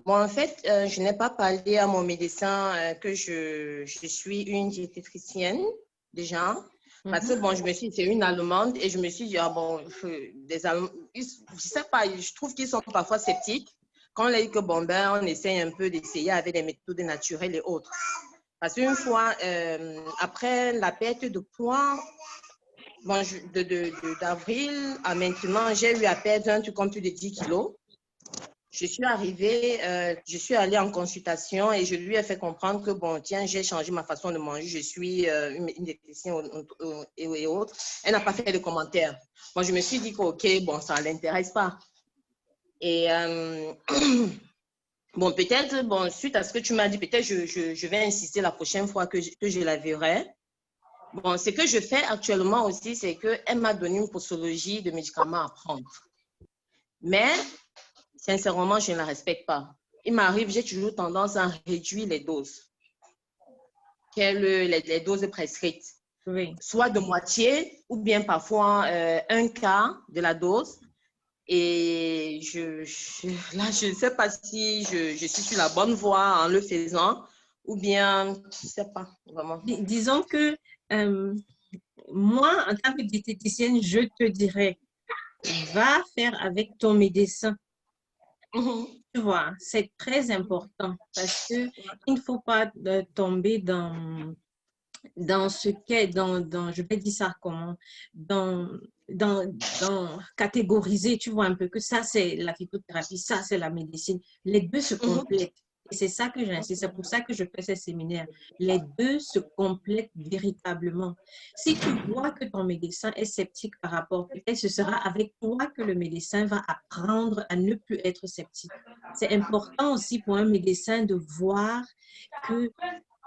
Bon, en fait, je n'ai pas parlé à mon médecin que je suis une diététicienne déjà. Parce que bon, je me suis dit, c'est une Allemande et je me suis dit, ah bon, des Allemands, je sais pas, je trouve qu'ils sont parfois sceptiques quand on a dit que bon, ben, on essaye un peu d'essayer avec des méthodes naturelles et autres. Parce qu'une fois, après la perte de poids, bon, d'avril à maintenant, j'ai eu à perdre un truc comme plus de 10 kilos. Je suis arrivée, je suis allée en consultation et je lui ai fait comprendre que, bon, tiens, j'ai changé ma façon de manger, je suis une diététicienne et autres. Elle n'a pas fait de commentaires. Moi, je me suis dit que, OK, bon, ça ne l'intéresse pas. Et bon, peut-être, bon, suite à ce que tu m'as dit, peut-être je vais insister la prochaine fois que je la verrai. Bon, ce que je fais actuellement aussi, c'est qu'elle m'a donné une posologie de médicaments à prendre. Mais, sincèrement, je ne la respecte pas. Il m'arrive, j'ai toujours tendance à réduire les doses. Les doses prescrites. Oui. Soit de moitié, ou bien parfois un quart de la dose. Et là, je ne sais pas si je suis sur la bonne voie en le faisant, ou bien, je ne sais pas, vraiment. Disons que moi, en tant que diététicienne, je te dirais, va faire avec ton médecin. Tu vois, c'est très important parce qu'il ne faut pas tomber dans ce qu'est, je vais dire ça comment, dans catégoriser, tu vois un peu que ça c'est la phytothérapie, ça c'est la médecine. Les deux se complètent. Et c'est ça que j'insiste, c'est pour ça que je fais ces séminaires. Les deux se complètent véritablement. Si tu vois que ton médecin est sceptique par rapport, peut-être ce sera avec toi que le médecin va apprendre à ne plus être sceptique. C'est important aussi pour un médecin de voir que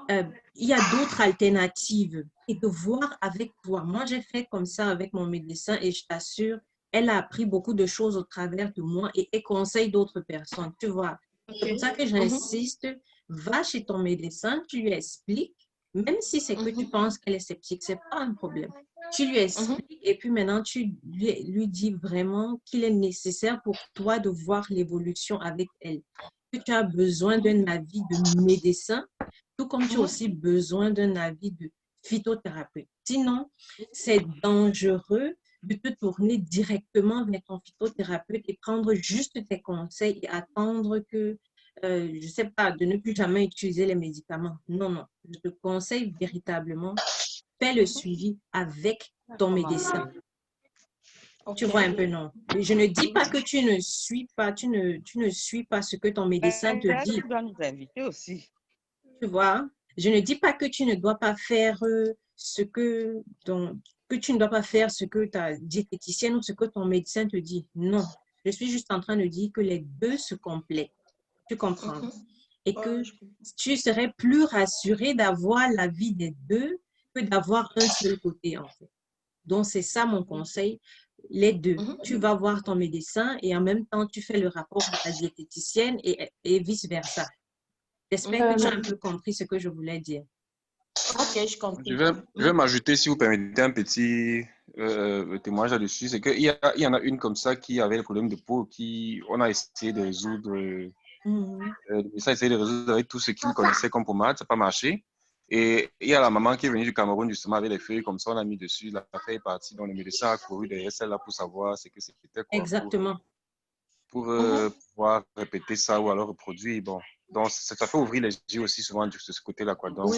il y a d'autres alternatives et de voir avec toi. Moi, j'ai fait comme ça avec mon médecin et je t'assure, elle a appris beaucoup de choses au travers de moi et elle conseille d'autres personnes, tu vois. C'est pour ça que j'insiste, va chez ton médecin, tu lui expliques, même si c'est que tu penses qu'elle est sceptique, c'est pas un problème. Tu lui expliques et puis maintenant, tu lui dis vraiment qu'il est nécessaire pour toi de voir l'évolution avec elle. Que tu as besoin d'un avis de médecin, tout comme tu as aussi besoin d'un avis de phytothérapeute. Sinon, c'est dangereux de te tourner directement vers ton phytothérapeute et prendre juste tes conseils et attendre que, je ne sais pas, de ne plus jamais utiliser les médicaments. Non, non. Je te conseille véritablement, fais le suivi avec ton médecin. Tu vois un peu, non? Mais je ne dis pas que tu ne suis pas, tu ne suis pas ce que ton médecin te dit. Tu dois nous inviter aussi. Tu vois? Je ne dis pas que tu ne dois pas faire ce que tu ne dois pas faire ce que ta diététicienne ou ce que ton médecin te dit. Non. Je suis juste en train de dire que les deux se complètent. Tu comprends? Et que tu serais plus rassuré d'avoir l'avis des deux que d'avoir un seul côté, en fait. Donc, c'est ça mon conseil. Les deux. Tu vas voir ton médecin et en même temps, tu fais le rapport à ta diététicienne et vice-versa. J'espère que tu as un peu compris ce que je voulais dire. Ok, je comprends. Je vais m'ajouter, si vous permettez, un petit témoignage là-dessus. C'est qu'il y en a une comme ça qui avait le problème de peau, on a essayé de résoudre. Ça a essayé de résoudre avec tout ce qu'il connaissait comme pommade, ça n'a pas marché. Et il y a la maman qui est venue du Cameroun, justement, avec les feuilles comme ça, on a mis dessus, la feuille est partie, donc le médecin a couru derrière celle-là pour savoir ce que c'était. Exactement. Pour pouvoir répéter ça ou alors reproduire. Bon. Donc, ça fait ouvrir les yeux aussi souvent de ce côté-là. Donc,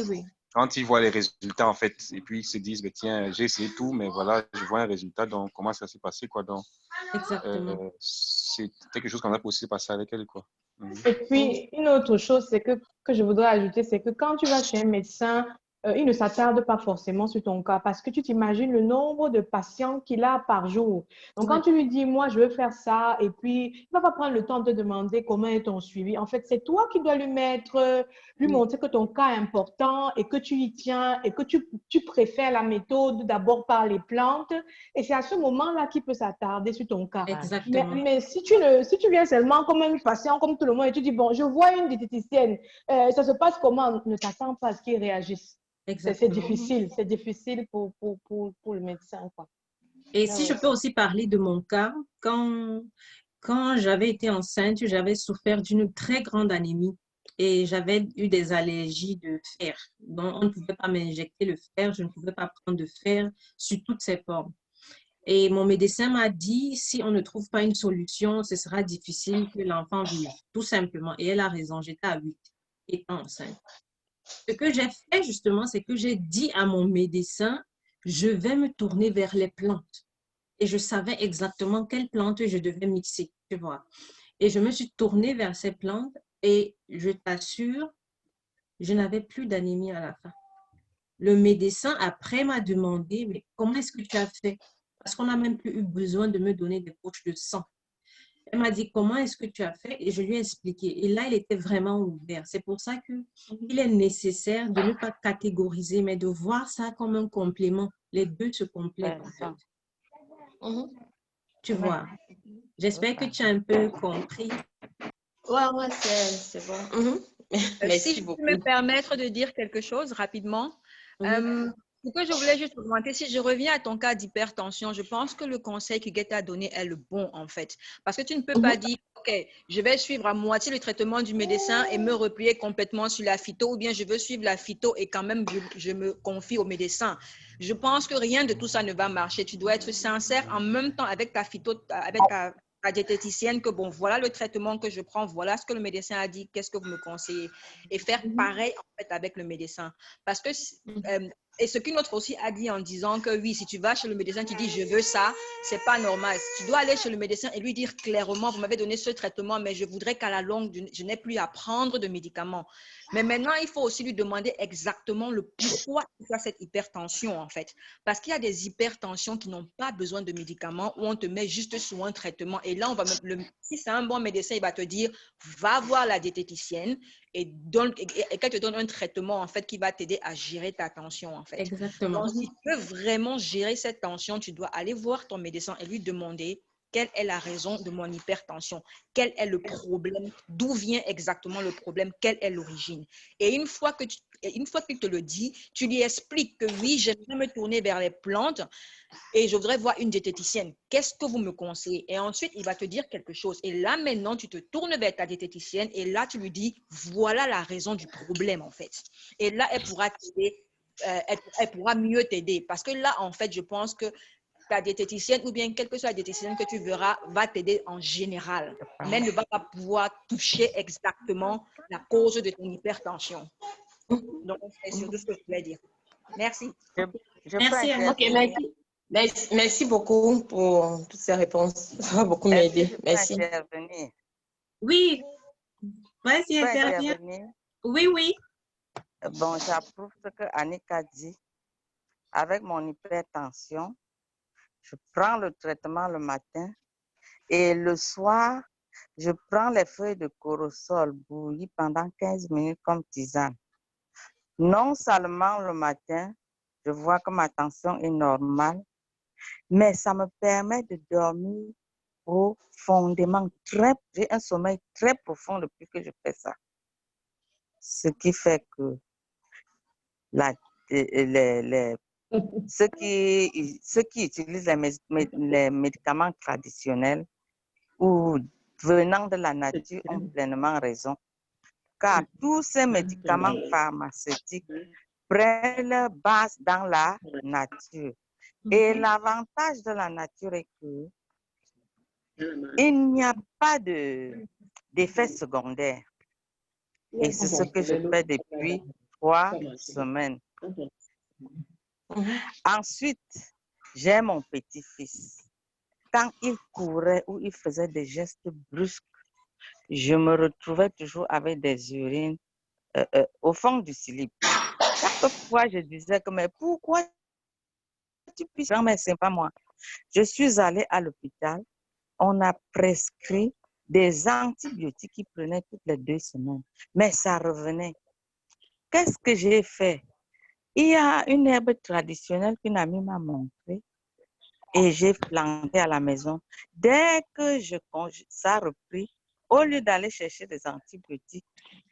quand ils voient les résultats, en fait, et puis ils se disent, tiens, j'ai essayé tout, mais voilà, je vois un résultat, donc comment ça s'est passé, Donc, c'est quelque chose qu'on a aussi passé avec elle, Et puis, une autre chose que je voudrais ajouter, c'est que quand tu vas chez un médecin, il ne s'attarde pas forcément sur ton cas parce que tu t'imagines le nombre de patients qu'il a par jour. Donc, quand tu lui dis, moi, je veux faire ça, et puis, il ne va pas prendre le temps de te demander comment est ton suivi. En fait, c'est toi qui dois lui montrer que ton cas est important et que tu y tiens et que tu préfères la méthode d'abord par les plantes. Et c'est à ce moment-là qu'il peut s'attarder sur ton cas. Exactement. Mais si tu viens seulement comme un patient, comme tout le monde, et tu dis, bon, je vois une diététicienne, ça se passe comment? Ne t'attends pas à ce qu'ils réagissent. C'est difficile pour le médecin, quoi. Et si je peux aussi parler de mon cas, quand j'avais été enceinte, j'avais souffert d'une très grande anémie et j'avais eu des allergies de fer. Donc, on ne pouvait pas m'injecter le fer, je ne pouvais pas prendre de fer sous toutes ses formes. Et mon médecin m'a dit, si on ne trouve pas une solution, ce sera difficile que l'enfant vive, tout simplement. Et elle a raison, j'étais à 8, étant enceinte. Ce que j'ai fait justement, c'est que j'ai dit à mon médecin, je vais me tourner vers les plantes. Et je savais exactement quelles plantes je devais mixer, tu vois. Et je me suis tournée vers ces plantes et je t'assure, je n'avais plus d'anémie à la fin. Le médecin, après, m'a demandé, mais comment est-ce que tu as fait? Parce qu'on n'a même plus eu besoin de me donner des poches de sang. Elle m'a dit, comment est-ce que tu as fait? Et je lui ai expliqué. Et là, il était vraiment ouvert. C'est pour ça qu'il est nécessaire de ne pas catégoriser, mais de voir ça comme un complément. Les deux se complètent, en fait. Tu vois. J'espère que tu as un peu compris. Ouais, c'est bon. Si je peux me permettre de dire quelque chose rapidement. Ce que je voulais juste augmenter, si je reviens à ton cas d'hypertension, je pense que le conseil que Guetta a donné est le bon, en fait. Parce que tu ne peux pas dire, OK, je vais suivre à moitié le traitement du médecin et me replier complètement sur la phyto, ou bien je veux suivre la phyto et quand même, je me confie au médecin. Je pense que rien de tout ça ne va marcher. Tu dois être sincère en même temps avec ta phyto, avec ta diététicienne, que bon, voilà le traitement que je prends, voilà ce que le médecin a dit, qu'est-ce que vous me conseillez? Et faire pareil, en fait, avec le médecin. Parce que et ce qu'une autre aussi a dit en disant que oui, si tu vas chez le médecin, tu dis je veux ça, c'est pas normal. Tu dois aller chez le médecin et lui dire clairement, vous m'avez donné ce traitement, mais je voudrais qu'à la longue, je n'ai plus à prendre de médicaments. Mais maintenant, il faut aussi lui demander exactement le pourquoi il a cette hypertension, en fait. Parce qu'il y a des hypertensions qui n'ont pas besoin de médicaments, où on te met juste sous un traitement. Et là, si c'est un bon médecin, il va te dire, va voir la diététicienne et qu'elle te donne un traitement, en fait, qui va t'aider à gérer ta tension, en fait. Exactement. Donc, si tu veux vraiment gérer cette tension, tu dois aller voir ton médecin et lui demander quelle est la raison de mon hypertension, quel est le problème, d'où vient exactement le problème, quelle est l'origine. Et une fois qu'il te le dit, tu lui expliques que oui, j'aimerais me tourner vers les plantes et je voudrais voir une diététicienne. Qu'est-ce que vous me conseillez? Et ensuite, il va te dire quelque chose. Et là, maintenant, tu te tournes vers ta diététicienne et là, tu lui dis, voilà la raison du problème, en fait. Et là, elle pourra t'aider. Elle pourra mieux t'aider. Parce que là, en fait, je pense que ta diététicienne ou bien quelle que soit la diététicienne que tu verras va t'aider en général, mais ne va pas pouvoir toucher exactement la cause de ton hypertension. Donc, c'est surtout ce que je voulais dire. Merci. Merci, Annie. Ok, merci beaucoup pour toutes ces réponses. Ça va beaucoup m'aider. Merci. Oui, vas-y, interviens. Oui, oui. Bon, j'approuve ce que Annick a dit. Avec mon hypertension, je prends le traitement le matin et le soir, je prends les feuilles de corosol bouillies pendant 15 minutes comme tisane. Non seulement le matin, je vois que ma tension est normale, mais ça me permet de dormir profondément. J'ai un sommeil très profond depuis que je fais ça. Ce qui fait que ceux qui utilisent les médicaments traditionnels ou venant de la nature ont pleinement raison. Car tous ces médicaments pharmaceutiques prennent leur base dans la nature. Et l'avantage de la nature est que il n'y a pas d'effet secondaire. Et c'est ce que je fais depuis 3 semaines. Ensuite, j'ai mon petit-fils. Quand il courait ou il faisait des gestes brusques, je me retrouvais toujours avec des urines au fond du slip. Chaque fois, je disais que, mais pourquoi tu pisses? Non, mais c'est pas moi. Je suis allée à l'hôpital. On a prescrit des antibiotiques qu'il prenait toutes les 2 semaines. Mais ça revenait. Qu'est-ce que j'ai fait? Il y a une herbe traditionnelle qu'une amie m'a montrée et j'ai planté à la maison. Dès que ça a repris, au lieu d'aller chercher des antibiotiques,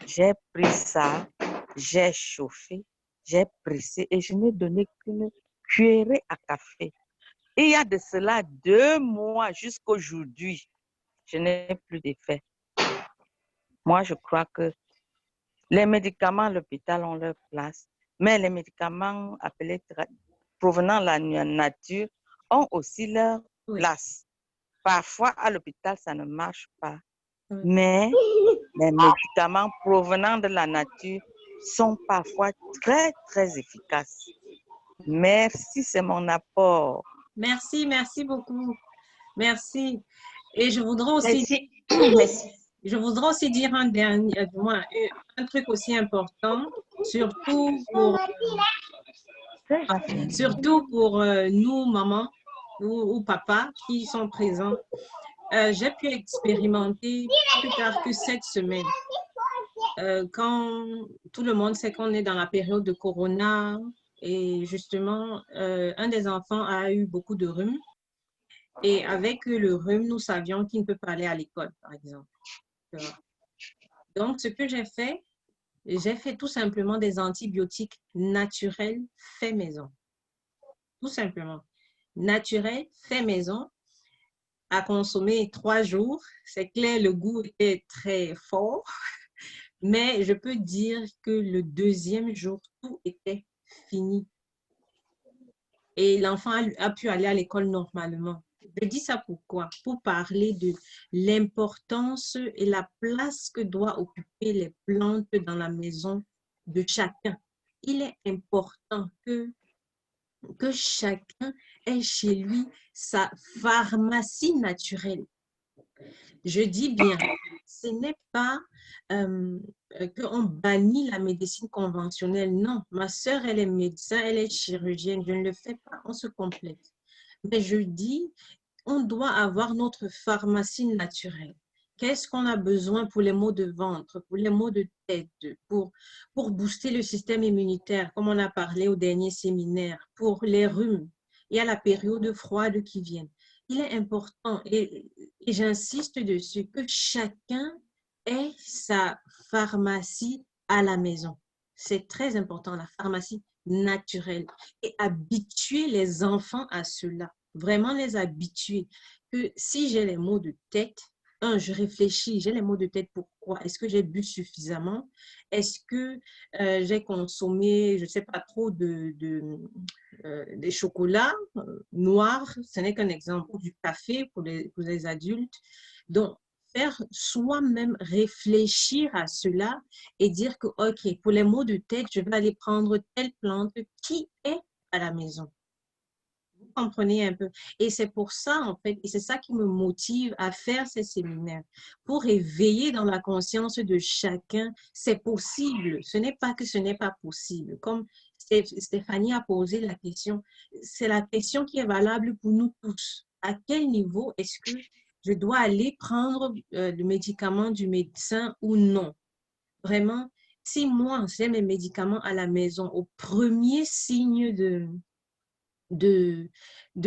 j'ai pris ça, j'ai chauffé, j'ai pressé et je n'ai donné qu'une cuillerée à café. Il y a de cela 2 mois jusqu'aujourd'hui, je n'ai plus d'effet. Moi, je crois que les médicaments à l'hôpital ont leur place, mais les médicaments appelés provenant de la nature ont aussi leur place. Parfois, à l'hôpital, ça ne marche pas, mais les médicaments provenant de la nature sont parfois très, très efficaces. Merci, c'est mon apport. Merci, merci beaucoup. Merci. Et je voudrais aussi... Je voudrais aussi dire un truc aussi important, surtout pour nous, mamans ou papas qui sont présents. J'ai pu expérimenter plus tard que cette semaine, quand tout le monde sait qu'on est dans la période de Corona et justement, un des enfants a eu beaucoup de rhume. Et avec le rhume, nous savions qu'il ne peut pas aller à l'école, par exemple. Donc, ce que j'ai fait tout simplement des antibiotiques naturels faits maison. Tout simplement. Naturels faits maison, à consommer 3 jours. C'est clair, le goût est très fort, mais je peux dire que le 2e jour, tout était fini. Et l'enfant a pu aller à l'école normalement. Je dis ça pourquoi? Pour parler de l'importance et la place que doivent occuper les plantes dans la maison de chacun. Il est important que chacun ait chez lui sa pharmacie naturelle. Je dis bien, ce n'est pas qu'on bannit la médecine conventionnelle. Non, ma sœur, elle est médecin, elle est chirurgienne. Je ne le fais pas, on se complète. Mais je dis, on doit avoir notre pharmacie naturelle. Qu'est-ce qu'on a besoin pour les maux de ventre, pour les maux de tête, pour booster le système immunitaire, comme on a parlé au dernier séminaire, pour les rhumes. Il y a la période froide qui vient. Il est important, et j'insiste dessus, que chacun ait sa pharmacie à la maison. C'est très important, la pharmacie naturelle. Et habituer les enfants à cela. Vraiment les habituer. Que si j'ai les maux de tête, je réfléchis, j'ai les maux de tête, pourquoi? Est-ce que j'ai bu suffisamment? Est-ce que j'ai consommé, je ne sais pas trop, des chocolats noirs? Ce n'est qu'un exemple. Ou du café pour les adultes. Donc, faire soi-même réfléchir à cela et dire que, OK, pour les maux de tête, je vais aller prendre telle plante qui est à la maison. Vous comprenez un peu. Et c'est pour ça, en fait, et c'est ça qui me motive à faire ces séminaires, pour éveiller dans la conscience de chacun, c'est possible. Ce n'est pas que ce n'est pas possible. Comme Stéphanie a posé la question, c'est la question qui est valable pour nous tous. À quel niveau est-ce que je dois aller prendre le médicament du médecin ou non? Vraiment, si moi, j'ai mes médicaments à la maison, au premier signe de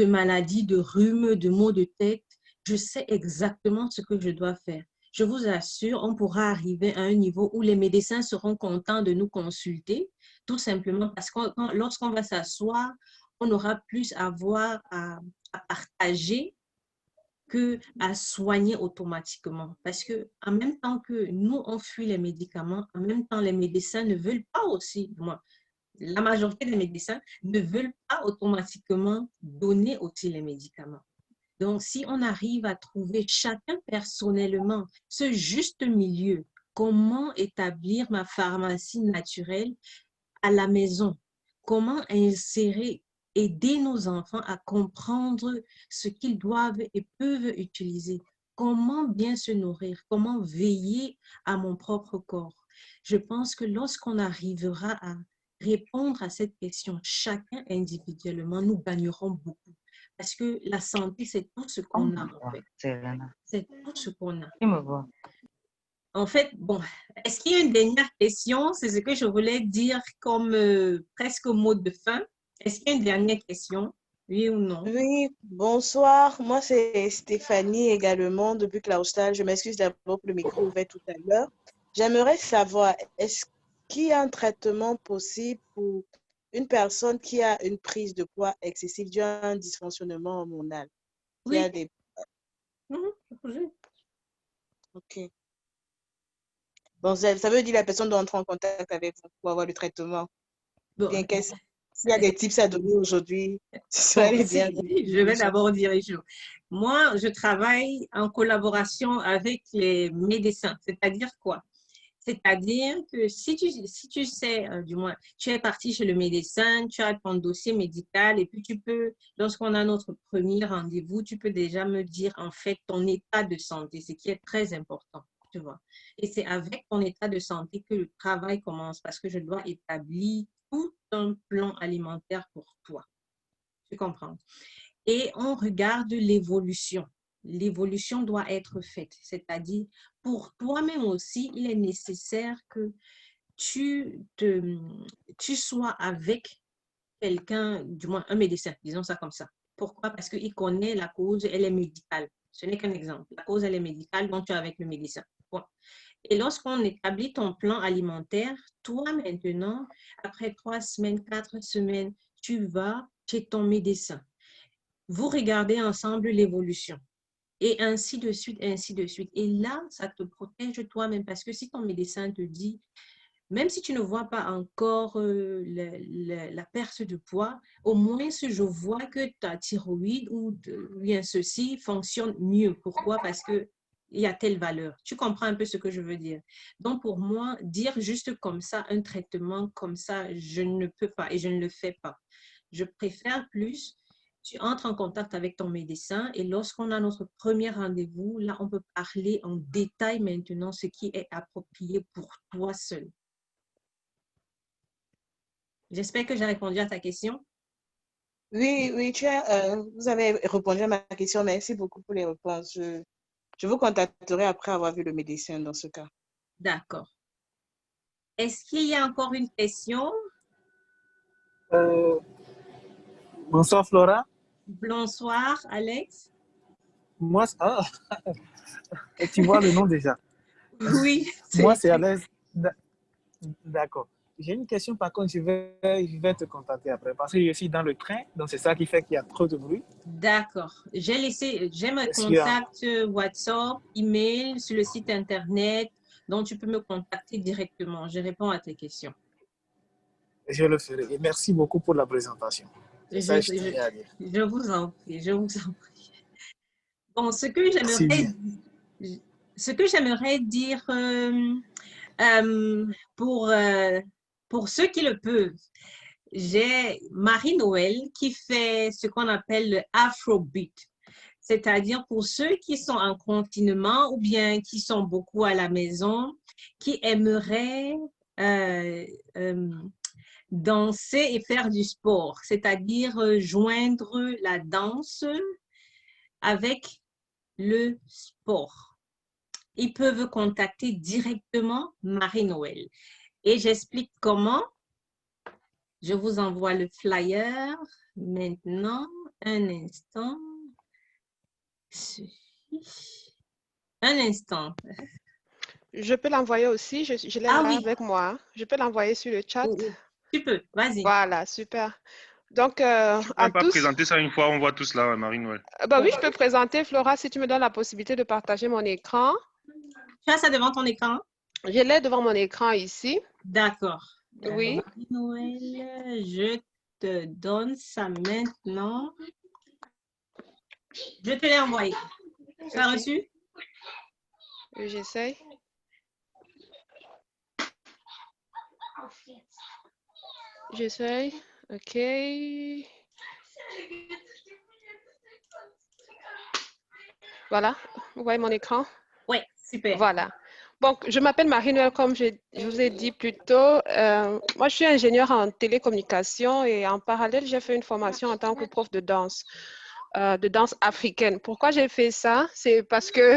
maladie, de rhume, de maux de tête, je sais exactement ce que je dois faire. Je vous assure, on pourra arriver à un niveau où les médecins seront contents de nous consulter, tout simplement parce que lorsqu'on va s'asseoir, on aura plus à voir, à partager qu'à soigner automatiquement. Parce que en même temps que nous, on fuit les médicaments, en même temps, les médecins ne veulent pas aussi, moi, la majorité des médecins ne veulent pas automatiquement donner aussi les médicaments. Donc, si on arrive à trouver chacun personnellement ce juste milieu, comment établir ma pharmacie naturelle à la maison, comment insérer, aider nos enfants à comprendre ce qu'ils doivent et peuvent utiliser, comment bien se nourrir, comment veiller à mon propre corps. Je pense que lorsqu'on arrivera à répondre à cette question, chacun individuellement, nous gagnerons beaucoup. Parce que la santé, c'est tout ce qu'on a, en fait. C'est tout ce qu'on a. En fait, bon, est-ce qu'il y a une dernière question? C'est ce que je voulais dire comme presque mot de fin. Est-ce qu'il y a une dernière question? Oui ou non? Oui, bonsoir. Moi, c'est Stéphanie également, depuis Clausthal. Je m'excuse d'avoir le micro ouvert tout à l'heure. J'aimerais savoir, est-ce qu'il y a un traitement possible pour une personne qui a une prise de poids excessive due à un dysfonctionnement hormonal? Oui. Ok. Bon, ça veut dire que la personne doit entrer en contact avec vous pour avoir le traitement. Bon. S'il y a des tips à donner aujourd'hui, je vais d'abord dire les choses. Moi, je travaille en collaboration avec les médecins. C'est-à-dire quoi? C'est-à-dire que si tu sais, du moins, tu es parti chez le médecin, tu as ton dossier médical et puis tu peux, lorsqu'on a notre premier rendez-vous, tu peux déjà me dire en fait ton état de santé, ce qui est très important, tu vois. Et c'est avec ton état de santé que le travail commence parce que je dois établir tout un plan alimentaire pour toi. Tu comprends? Et on regarde l'évolution. L'évolution doit être faite, c'est-à-dire pour toi-même aussi, il est nécessaire que tu sois avec quelqu'un, du moins un médecin, disons ça comme ça. Pourquoi? Parce qu'il connaît la cause, elle est médicale. Ce n'est qu'un exemple. La cause, elle est médicale, donc tu es avec le médecin. Bon. Et lorsqu'on établit ton plan alimentaire, toi maintenant, après 3 semaines, 4 semaines, tu vas chez ton médecin. Vous regardez ensemble l'évolution. Et ainsi de suite, ainsi de suite. Et là, ça te protège toi-même parce que si ton médecin te dit, même si tu ne vois pas encore la perte de poids, au moins je vois que ta thyroïde ou bien ceci fonctionne mieux. Pourquoi? Parce qu'il y a telle valeur. Tu comprends un peu ce que je veux dire. Donc, pour moi, dire juste comme ça, un traitement comme ça, je ne peux pas et je ne le fais pas. Je préfère plus... Tu entres en contact avec ton médecin et lorsqu'on a notre premier rendez-vous, là, on peut parler en détail maintenant ce qui est approprié pour toi seul. J'espère que j'ai répondu à ta question. Oui, vous avez répondu à ma question. Merci beaucoup pour les réponses. Je vous contacterai après avoir vu le médecin dans ce cas. D'accord. Est-ce qu'il y a encore une question? Bonsoir Flora. Bonsoir Alex. Moi, tu vois le nom déjà. Oui. Moi, c'est Alex. D'accord. J'ai une question, par contre, je vais te contacter après parce que je suis dans le train, donc c'est ça qui fait qu'il y a trop de bruit. D'accord. J'ai mes Est-ce qu'il y a- contacts WhatsApp, email, sur le site Internet, donc tu peux me contacter directement. Je réponds à tes questions. Je le ferai. Et merci beaucoup pour la présentation. C'est ça que je tenais à dire. Je vous en prie, je vous en prie. Bon, ce que j'aimerais dire pour ceux qui le peuvent, j'ai Marie-Noël qui fait ce qu'on appelle le Afrobeat. C'est-à-dire pour ceux qui sont en confinement ou bien qui sont beaucoup à la maison, qui aimeraient danser et faire du sport, c'est-à-dire joindre la danse avec le sport. Ils peuvent contacter directement Marie-Noël. Et j'explique comment. Je vous envoie le flyer maintenant. Un instant. Un instant. Je peux l'envoyer aussi. Je l'ai là avec moi. Je peux l'envoyer sur le chat. Tu peux, vas-y. Voilà, super. Donc, on ne peut pas présenter ça une fois, on voit tous là, Marie-Noël. Bah oui, je peux présenter, Flora, si tu me donnes la possibilité de partager mon écran. Tu as ça devant ton écran? Je l'ai devant mon écran ici. D'accord. Oui. Marie-Noël, je te donne ça maintenant. Je te l'ai envoyé. Tu as reçu? J'essaie. J'essaie. OK. Voilà. Vous voyez mon écran? Oui, super. Voilà. Bon, je m'appelle Marie-Noël, comme je vous ai dit plus tôt. Moi, je suis ingénieure en télécommunication et en parallèle, j'ai fait une formation en tant que prof de danse africaine. Pourquoi j'ai fait ça? C'est parce que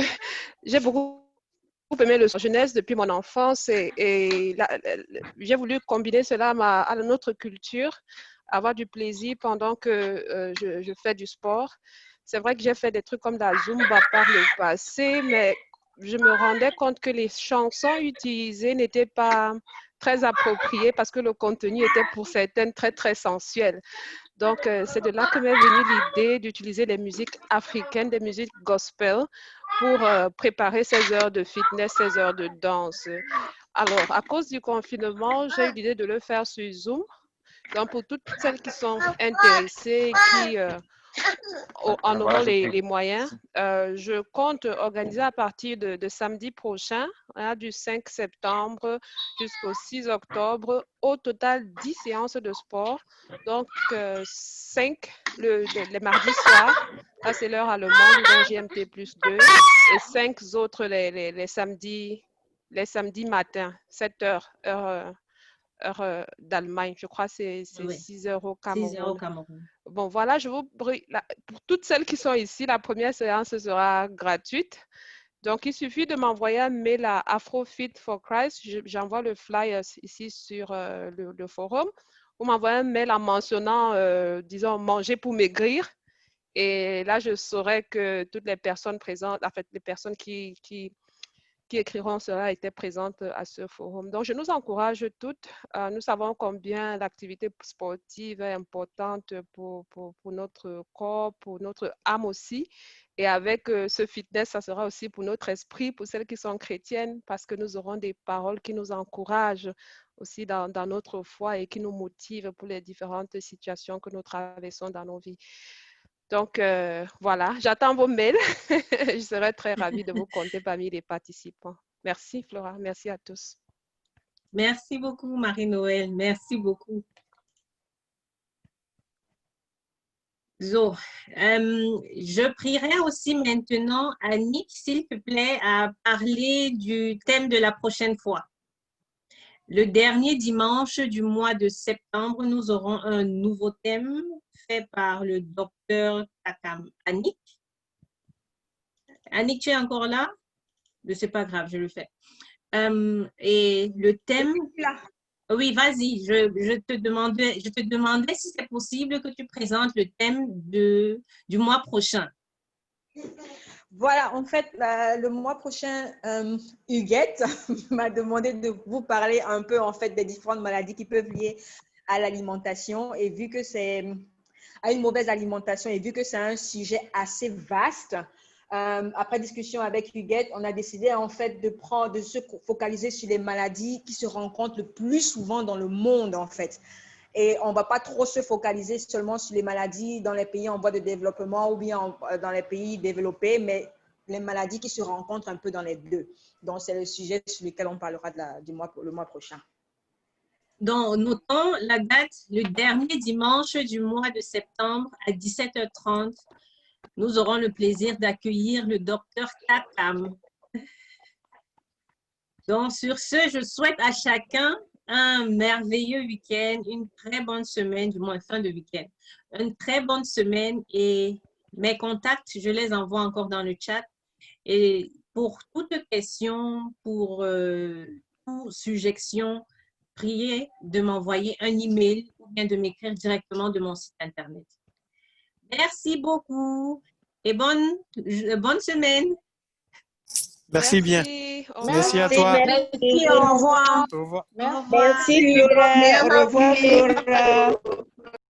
j'ai beaucoup aimé le jeunesse depuis mon enfance et j'ai voulu combiner cela à notre culture, avoir du plaisir pendant que je fais du sport. C'est vrai que j'ai fait des trucs comme la Zumba par le passé, mais je me rendais compte que les chansons utilisées n'étaient pas très appropriées parce que le contenu était pour certaines très, très sensuel. Donc, c'est de là que m'est venue l'idée d'utiliser les musiques africaines, des musiques gospel, pour préparer ces heures de fitness, ces heures de danse. Alors, à cause du confinement, j'ai eu l'idée de le faire sur Zoom. Donc, pour toutes celles qui sont intéressées, qui en auront les moyens, je compte organiser à partir de samedi prochain, du 5 septembre jusqu'au 6 octobre, au total 10 séances de sport. Donc, 5 les mardis soirs, ça c'est l'heure allemande, donc GMT plus 2, et 5 autres les samedis matins, 7 heures, heure d'Allemagne. Je crois que c'est 6 heures au Cameroun. 6 heures au Cameroun. Bon, voilà, pour toutes celles qui sont ici, la première séance sera gratuite. Donc, il suffit de m'envoyer un mail à Afrofit for Christ. J'envoie le flyer ici sur le forum. Ou m'envoyer un mail en mentionnant, disons, manger pour maigrir. Et là, je saurai que toutes les personnes présentes, en fait, les personnes qui écriront cela étaient présentes à ce forum. Donc, je nous encourage toutes. Nous savons combien l'activité sportive est importante pour notre corps, pour notre âme aussi. Et avec ce fitness, ça sera aussi pour notre esprit, pour celles qui sont chrétiennes, parce que nous aurons des paroles qui nous encouragent aussi dans notre foi et qui nous motivent pour les différentes situations que nous traversons dans nos vies. Donc, voilà, j'attends vos mails. Je serai très ravie de vous compter parmi les participants. Merci, Flora. Merci à tous. Merci beaucoup, Marie-Noël. Merci beaucoup. So, je prierai aussi maintenant Annick, s'il te plaît, à parler du thème de la prochaine fois. Le dernier dimanche du mois de septembre, nous aurons un nouveau thème fait par le docteur Annick. Annick, tu es encore là? C'est pas grave, je le fais. Et le thème... Oui, vas-y, je te demandais si c'est possible que tu présentes le thème du mois prochain. Voilà, en fait, le mois prochain, Huguette m'a demandé de vous parler un peu en fait des différentes maladies qui peuvent lier à l'alimentation et vu que c'est à une mauvaise alimentation et vu que c'est un sujet assez vaste, après discussion avec Huguette, on a décidé en fait de se focaliser sur les maladies qui se rencontrent le plus souvent dans le monde en fait. Et on ne va pas trop se focaliser seulement sur les maladies dans les pays en voie de développement ou bien dans les pays développés, mais les maladies qui se rencontrent un peu dans les deux. Donc, c'est le sujet sur lequel on parlera le mois prochain. Donc, notons la date, le dernier dimanche du mois de septembre à 17h30. Nous aurons le plaisir d'accueillir le docteur Katam. Donc, sur ce, je souhaite à chacun un merveilleux week-end, une très bonne semaine, du moins fin de week-end. Une très bonne semaine et mes contacts, je les envoie encore dans le chat. Et pour toute question, pour toute suggestion, priez de m'envoyer un email ou bien de m'écrire directement de mon site Internet. Merci beaucoup et bonne semaine. Merci bien. Merci à toi. Merci, au revoir. Au revoir. Merci, Flora. Au revoir, Flora.